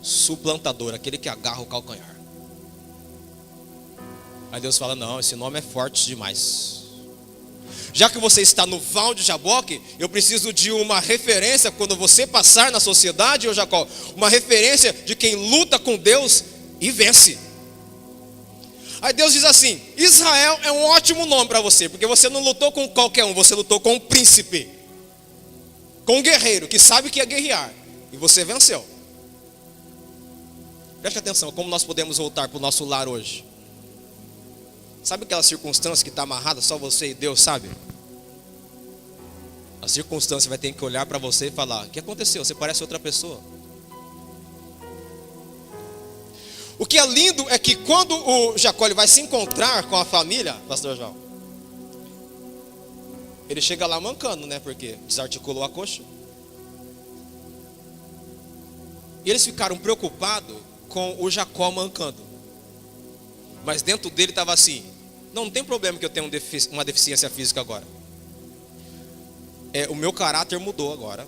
Suplantador, aquele que agarra o calcanhar. Aí Deus fala: não, esse nome é forte demais. Já que você está no Val de Jaboque, eu preciso de uma referência quando você passar na sociedade, ô Jacó, uma referência de quem luta com Deus e vence. Aí Deus diz assim: Israel é um ótimo nome para você, porque você não lutou com qualquer um, você lutou com um príncipe, com um guerreiro que sabe que é guerrear, e você venceu. Preste atenção, como nós podemos voltar para o nosso lar hoje. Sabe aquela circunstância que está amarrada, só você e Deus sabe? A circunstância vai ter que olhar para você e falar: o que aconteceu? Você parece outra pessoa. O que é lindo é que quando o Jacó ele vai se encontrar com a família, pastor João, ele chega lá mancando, né? Porque desarticulou a coxa. E eles ficaram preocupados com o Jacó mancando. Mas dentro dele estava assim: não tem problema que eu tenha uma deficiência física agora. O meu caráter mudou agora.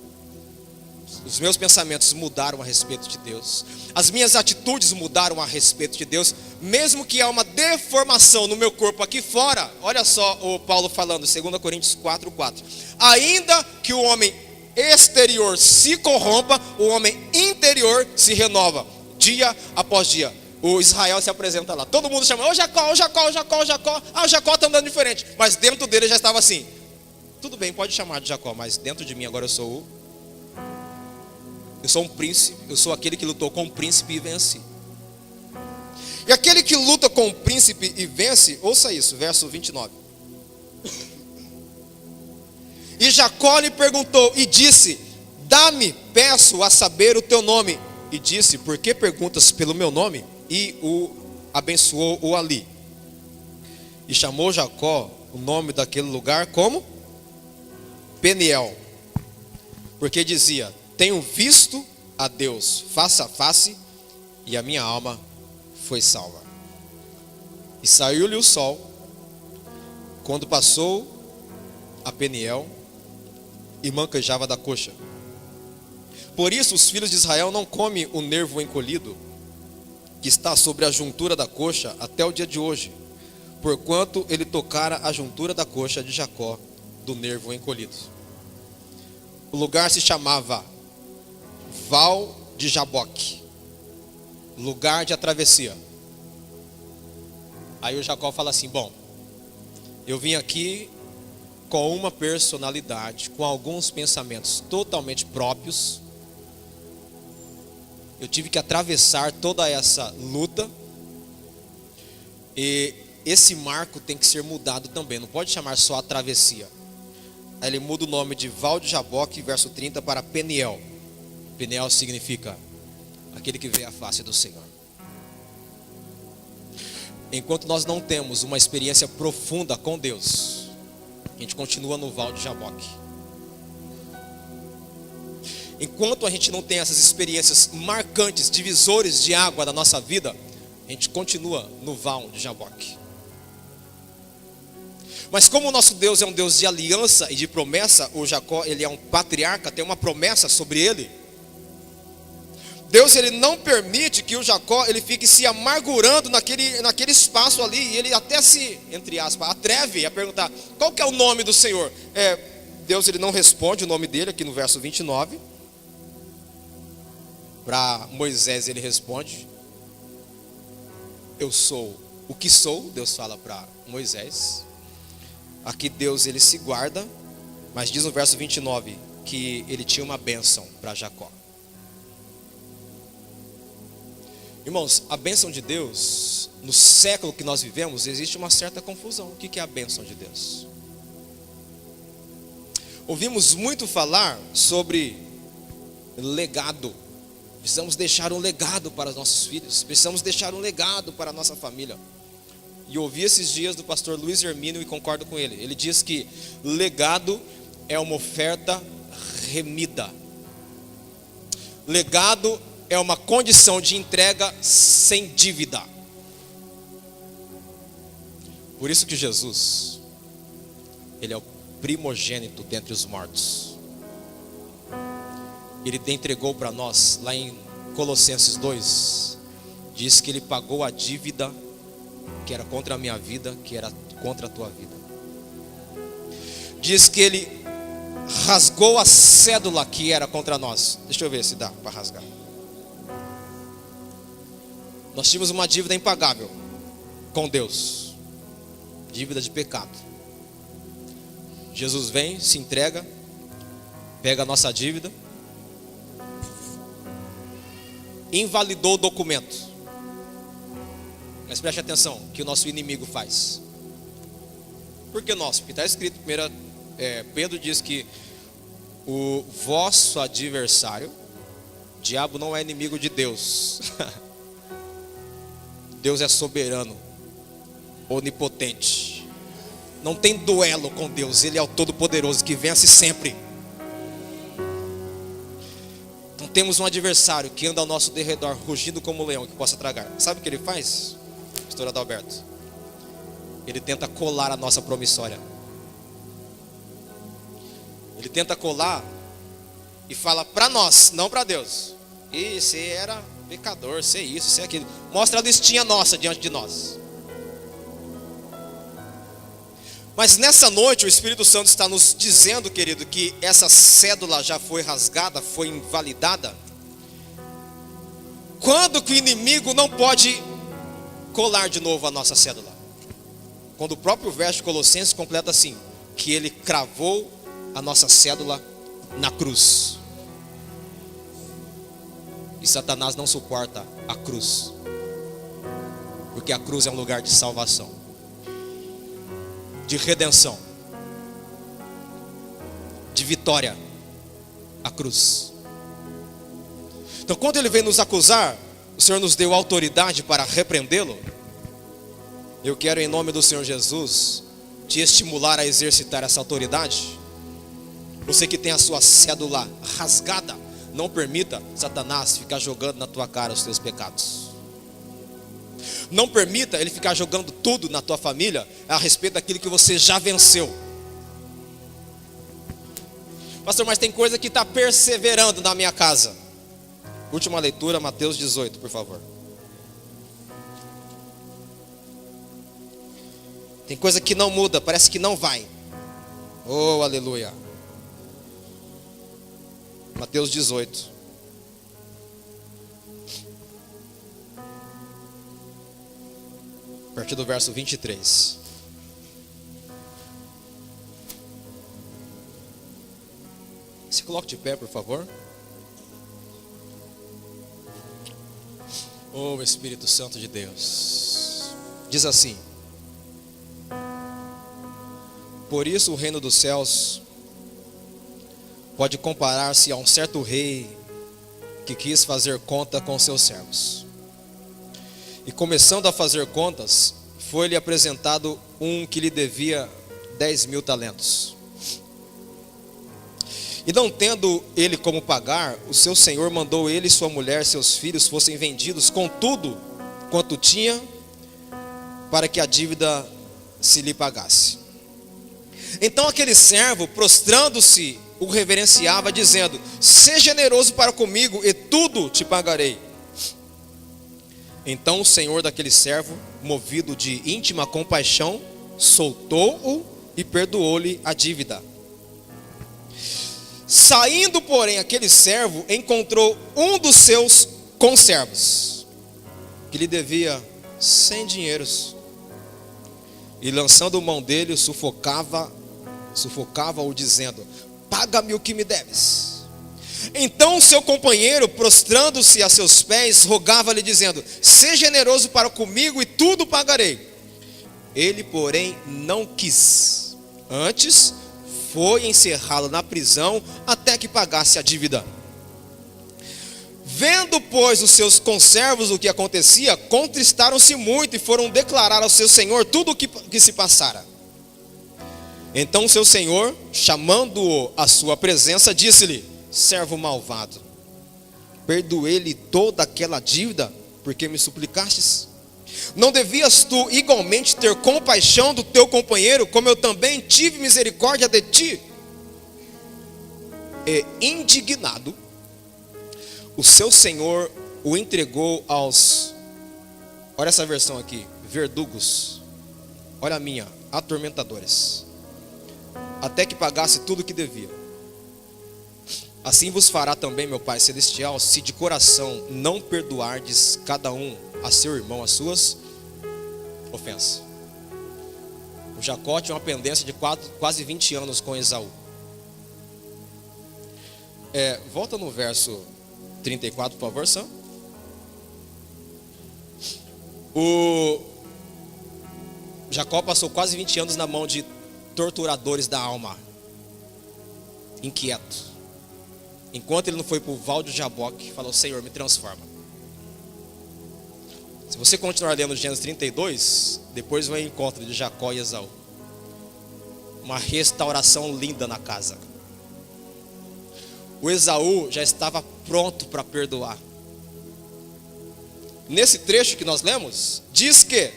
Os meus pensamentos mudaram a respeito de Deus. As minhas atitudes mudaram a respeito de Deus. Mesmo que há uma deformação no meu corpo aqui fora. Olha só o Paulo falando, 2 Coríntios 4:4. Ainda que o homem exterior se corrompa, o homem interior se renova dia após dia. O Israel se apresenta lá. Todo mundo chama: ô Jacó, ô Jacó, ô Jacó, ô Jacó. Ah, o Jacó está andando diferente. Mas dentro dele já estava assim: tudo bem, pode chamar de Jacó, mas dentro de mim agora eu sou um príncipe. Eu sou aquele que lutou com o príncipe e vence. E aquele que luta com o príncipe e vence, ouça isso, verso 29. E Jacó lhe perguntou e disse: dá-me, peço, a saber o teu nome. E disse: por que perguntas pelo meu nome? E o abençoou ali. E chamou Jacó o nome daquele lugar como Peniel, porque dizia: tenho visto a Deus face a face, e a minha alma foi salva. E saiu-lhe o sol quando passou a Peniel e manquejava da coxa. Por isso os filhos de Israel não comem o nervo encolhido que está sobre a juntura da coxa até o dia de hoje, porquanto ele tocara a juntura da coxa de Jacó do nervo encolhido. O lugar se chamava Val de Jaboque, lugar de travessia. Aí o Jacó fala assim: bom, eu vim aqui com uma personalidade, com alguns pensamentos totalmente próprios. Eu tive que atravessar toda essa luta. E esse marco tem que ser mudado também. Não pode chamar só a travessia. Aí ele muda o nome de Val de Jaboque, verso 30, para Peniel. Peniel significa aquele que vê a face do Senhor. Enquanto nós não temos uma experiência profunda com Deus, a gente continua no Val de Jaboque. Enquanto a gente não tem essas experiências marcantes, divisores de água da nossa vida, a gente continua no Val de Jaboque. Mas como o nosso Deus é um Deus de aliança e de promessa, o Jacó, ele é um patriarca, tem uma promessa sobre ele. Deus, ele não permite que o Jacó ele fique se amargurando naquele espaço ali. E ele até se, entre aspas, atreve a perguntar: qual que é o nome do Senhor? Deus, ele não responde o nome dele aqui no verso 29. Para Moisés ele responde: eu sou o que sou. Deus fala para Moisés. Aqui Deus ele se guarda Mas diz no verso 29 que ele tinha uma bênção para Jacó. Irmãos, a bênção de Deus, no século que nós vivemos, existe uma certa confusão. O que é a bênção de Deus? Ouvimos muito falar sobre legado. Precisamos deixar um legado para os nossos filhos. Precisamos deixar um legado para a nossa família. E ouvi esses dias do pastor Luiz Hermínio e concordo com ele. Ele diz que legado é uma oferta remida. Legado é uma condição de entrega sem dívida. Por isso que Jesus, ele é o primogênito dentre os mortos. Ele entregou para nós, lá em Colossenses 2, diz que ele pagou a dívida que era contra a minha vida, que era contra a tua vida. Diz que ele rasgou a cédula que era contra nós. Deixa eu ver se dá para rasgar. Nós tínhamos uma dívida impagável com Deus, dívida de pecado. Jesus vem, se entrega, pega a nossa dívida, invalidou o documento. Mas preste atenção, o que o nosso inimigo faz. Por que nosso? Porque está escrito, Pedro diz que o vosso adversário, o diabo não é inimigo de Deus. Deus é soberano, onipotente. Não tem duelo com Deus, Ele é o Todo-Poderoso que vence sempre. Então temos um adversário que anda ao nosso derredor, rugindo como um leão que possa tragar. Sabe o que ele faz, pastor Adalberto? Ele tenta colar a nossa promissória. Ele tenta colar e fala para nós, não para Deus. E você era pecador, você isso, você aquilo. Mostra a listinha nossa diante de nós. Mas nessa noite o Espírito Santo está nos dizendo, querido, que essa cédula já foi rasgada, foi invalidada. Quando que o inimigo não pode colar de novo a nossa cédula? Quando o próprio verso de Colossenses completa assim, que ele cravou a nossa cédula na cruz. E Satanás não suporta a cruz, porque a cruz é um lugar de salvação, de redenção, de vitória. A cruz. Então quando ele vem nos acusar, o Senhor nos deu autoridade para repreendê-lo. Eu quero, em nome do Senhor Jesus, te estimular a exercitar essa autoridade. Você que tem a sua cédula rasgada, não permita Satanás ficar jogando na tua cara os teus pecados. Não permita ele ficar jogando tudo na tua família a respeito daquilo que você já venceu. Pastor, mas tem coisa que está perseverando na minha casa. Última leitura, Mateus 18, por favor. Tem coisa que não muda, parece que não vai. Oh, aleluia. Mateus 18. A partir do verso 23. Se coloque de pé, por favor. Oh, Espírito Santo de Deus. Diz assim: por isso o reino dos céus pode comparar-se a um certo rei que quis fazer conta com seus servos. E começando a fazer contas, foi-lhe apresentado um que lhe devia 10.000 talentos. E não tendo ele como pagar, o seu senhor mandou ele, sua mulher, seus filhos fossem vendidos com tudo quanto tinha, para que a dívida se lhe pagasse. Então aquele servo, prostrando-se, o reverenciava, dizendo: seja generoso para comigo e tudo te pagarei. Então o senhor daquele servo, movido de íntima compaixão, soltou-o e perdoou-lhe a dívida. Saindo, porém, aquele servo encontrou um dos seus conservos, que lhe devia 100 dinheiros, e lançando mão dele, o sufocava, sufocava-o dizendo: paga-me o que me deves. Então seu companheiro, prostrando-se a seus pés, rogava-lhe dizendo: seja generoso para comigo e tudo pagarei. Ele, porém, não quis. Antes, foi encerrá-lo na prisão até que pagasse a dívida. Vendo, pois, os seus conservos o que acontecia, contristaram-se muito e foram declarar ao seu senhor tudo o que se passara. Então seu senhor, chamando-o à sua presença, disse-lhe: servo malvado, perdoei-lhe toda aquela dívida, porque me suplicastes? Não devias tu igualmente ter compaixão do teu companheiro, como eu também tive misericórdia de ti? E indignado, o seu senhor o entregou aos, olha essa versão aqui, verdugos, olha a minha, atormentadores, até que pagasse tudo o que devia. Assim vos fará também meu Pai Celestial, se de coração não perdoardes cada um a seu irmão as suas ofensas. O Jacó tinha uma pendência de quase 20 anos com Esaú. Volta no verso 34, por favor, Sam. O Jacó passou quase 20 anos na mão de torturadores da alma, inquieto. Enquanto ele não foi para o Val de Jaboque, falou: Senhor, me transforma. Se você continuar lendo Gênesis 32, depois vem o encontro de Jacó e Esaú. Uma restauração linda na casa. O Esaú já estava pronto para perdoar. Nesse trecho que nós lemos, diz que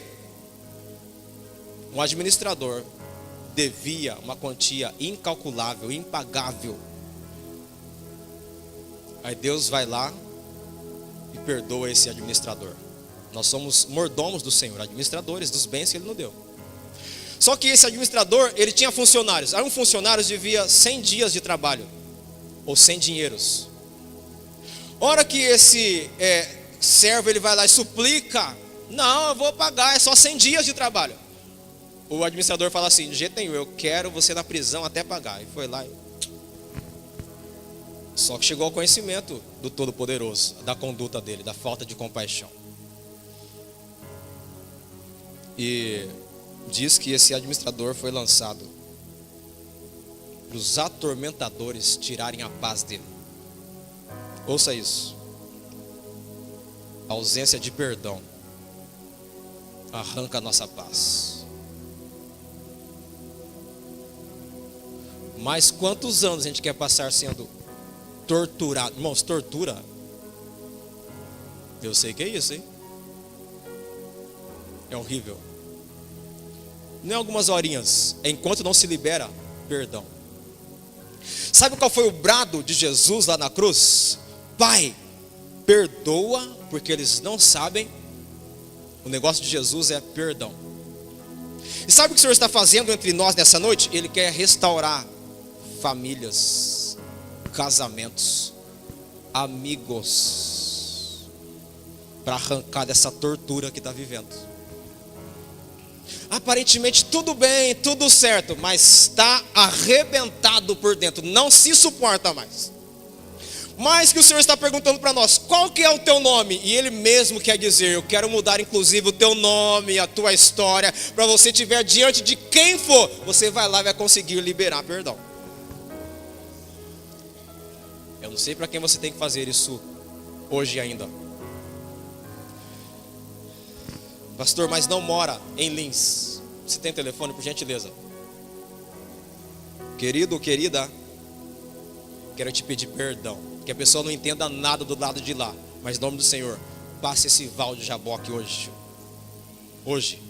um administrador devia uma quantia incalculável, impagável. Aí Deus vai lá e perdoa esse administrador. Nós somos mordomos do Senhor, administradores dos bens que Ele nos deu. Só que esse administrador, ele tinha funcionários. Aí um funcionário devia 100 dias de trabalho, ou 100 dinheiros. Hora que esse servo, ele vai lá e suplica: não, eu vou pagar, é só 100 dias de trabalho. O administrador fala assim: de jeito nenhum, eu quero você na prisão até pagar. E foi lá e... Só que chegou ao conhecimento do Todo-Poderoso, da conduta dele, da falta de compaixão. E diz que esse administrador foi lançado para os atormentadores tirarem a paz dele. Ouça isso. A ausência de perdão arranca a nossa paz. Mas quantos anos a gente quer passar sendo torturado? Irmãos, tortura, eu sei que é isso, hein? É horrível. Não é algumas horinhas, é enquanto não se libera perdão. Sabe qual foi o brado de Jesus lá na cruz? Pai, perdoa, porque eles não sabem. O negócio de Jesus é perdão. E sabe o que o Senhor está fazendo entre nós nessa noite? Ele quer restaurar famílias, casamentos, amigos, para arrancar dessa tortura que está vivendo. Aparentemente tudo bem, tudo certo, mas está arrebentado por dentro, não se suporta mais. Mas que o Senhor está perguntando para nós: qual que é o teu nome? E Ele mesmo quer dizer: eu quero mudar inclusive o teu nome, a tua história, para você estiver diante de quem for, você vai lá e vai conseguir liberar perdão. Eu não sei para quem você tem que fazer isso hoje ainda. Pastor, mas não mora em Lins. Você tem telefone, por gentileza? Querido ou querida, quero te pedir perdão, que a pessoa não entenda nada do lado de lá, mas em nome do Senhor, passe esse Val de Jaboque hoje.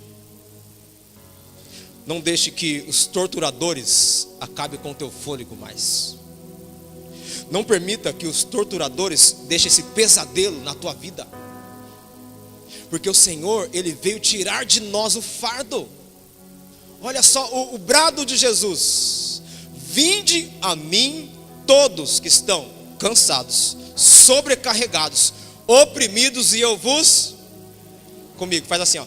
Não deixe que os torturadores acabem com o teu fôlego mais. Não permita que os torturadores deixem esse pesadelo na tua vida. Porque o Senhor, Ele veio tirar de nós o fardo. Olha só o brado de Jesus: vinde a mim todos que estão cansados, sobrecarregados, oprimidos, e eu vos... Comigo, faz assim, ó.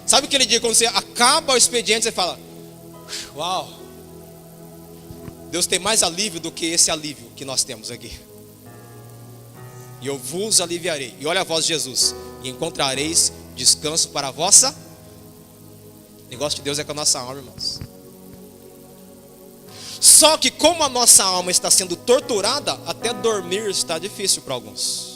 Sabe aquele dia quando você acaba o expediente, você fala: Uau! Deus tem mais alívio do que esse alívio que nós temos aqui. E eu vos aliviarei. E olha a voz de Jesus: e encontrareis descanso para a vossa. O negócio de Deus é com a nossa alma, irmãos. Só que como a nossa alma está sendo torturada, até dormir está difícil para alguns.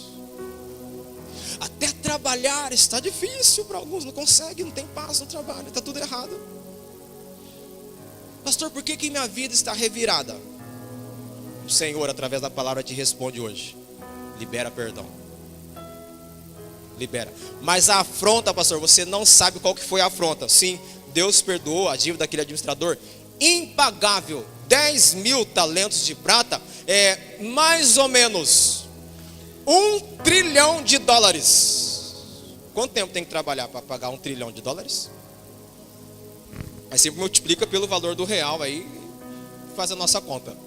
Até trabalhar está difícil para alguns. Não consegue, não tem paz no trabalho, está tudo errado. Pastor, por que minha vida está revirada? O Senhor, através da palavra, te responde hoje: libera perdão. Libera. Mas a afronta, pastor, você não sabe qual que foi a afronta. Sim, Deus perdoou a dívida daquele administrador impagável. 10.000 talentos de prata é mais ou menos $1 trilhão. Quanto tempo tem que trabalhar para pagar $1 trilhão? Aí sempre multiplica pelo valor do real, aí faz a nossa conta.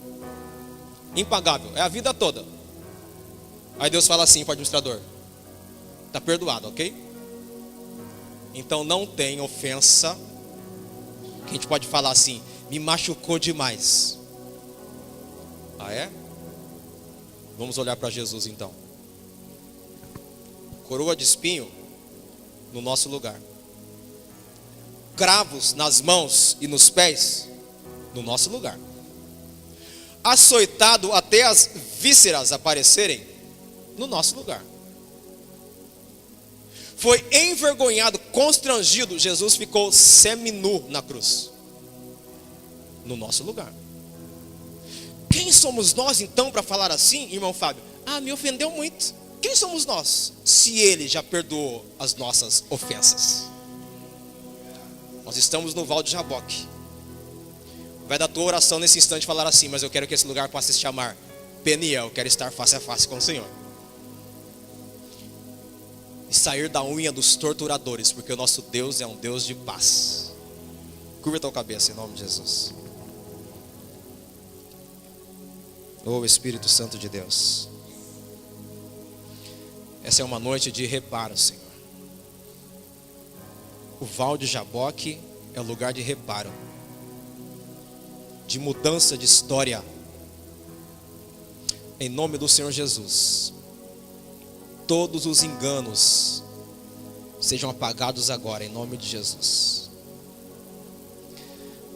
Impagável, é a vida toda. Aí Deus fala assim para o administrador: está perdoado, ok? Então não tem ofensa que a gente pode falar assim: me machucou demais. Ah, é? Vamos olhar para Jesus então. Coroa de espinho no nosso lugar, cravos nas mãos e nos pés no nosso lugar, açoitado até as vísceras aparecerem no nosso lugar. Foi envergonhado, constrangido. Jesus ficou seminu na cruz no nosso lugar. Quem somos nós então para falar assim, irmão Fábio? Me ofendeu muito. Quem somos nós, se Ele já perdoou as nossas ofensas? Nós estamos no Val de Jaboque. Vai da tua oração nesse instante falar assim: mas eu quero que esse lugar passe a se chamar Peniel. Eu quero estar face a face com o Senhor. E sair da unha dos torturadores, porque o nosso Deus é um Deus de paz. Curva a tua cabeça em nome de Jesus. Oh Espírito Santo de Deus, essa é uma noite de reparo, Senhor. O Val de Jaboque é o lugar de reparo, de mudança de história. Em nome do Senhor Jesus, todos os enganos sejam apagados agora, em nome de Jesus.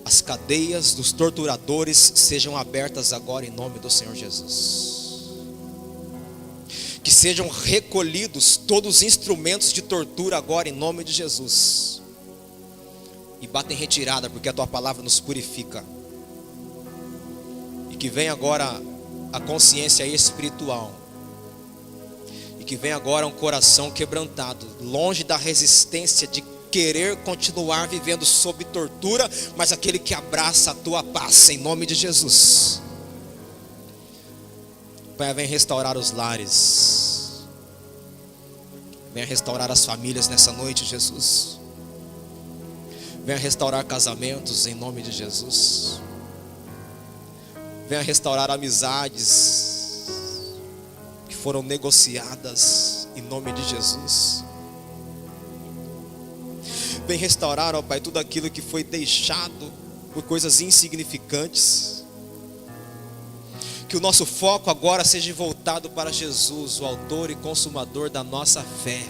As cadeias dos torturadores sejam abertas agora, em nome do Senhor Jesus. Que sejam recolhidos todos os instrumentos de tortura agora, em nome de Jesus. E bata em retirada, porque a tua palavra nos purifica. E que venha agora a consciência espiritual. E que venha agora um coração quebrantado, longe da resistência de querer continuar vivendo sob tortura, mas aquele que abraça a tua paz, em nome de Jesus. Pai, vem restaurar os lares, venha restaurar as famílias nessa noite, Jesus. Venha restaurar casamentos em nome de Jesus. Venha restaurar amizades que foram negociadas em nome de Jesus. Vem restaurar, ó Pai, tudo aquilo que foi deixado por coisas insignificantes. Que o nosso foco agora seja voltado para Jesus, o autor e consumador da nossa fé.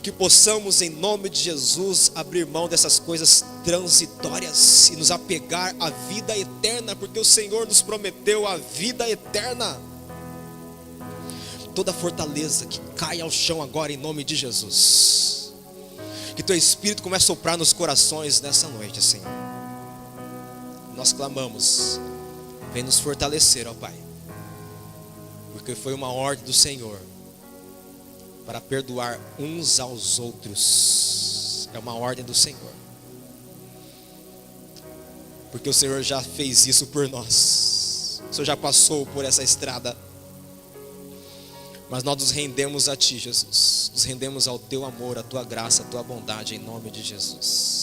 Que possamos, em nome de Jesus, abrir mão dessas coisas transitórias e nos apegar à vida eterna, porque o Senhor nos prometeu a vida eterna. Toda fortaleza que caia ao chão agora, em nome de Jesus. Que teu Espírito comece a soprar nos corações nessa noite, Senhor. Nós clamamos: vem nos fortalecer, ó Pai, porque foi uma ordem do Senhor para perdoar uns aos outros. É uma ordem do Senhor, porque o Senhor já fez isso por nós. O Senhor já passou por essa estrada. Mas nós nos rendemos a Ti, Jesus. Nos rendemos ao Teu amor, à Tua graça, à Tua bondade, em nome de Jesus.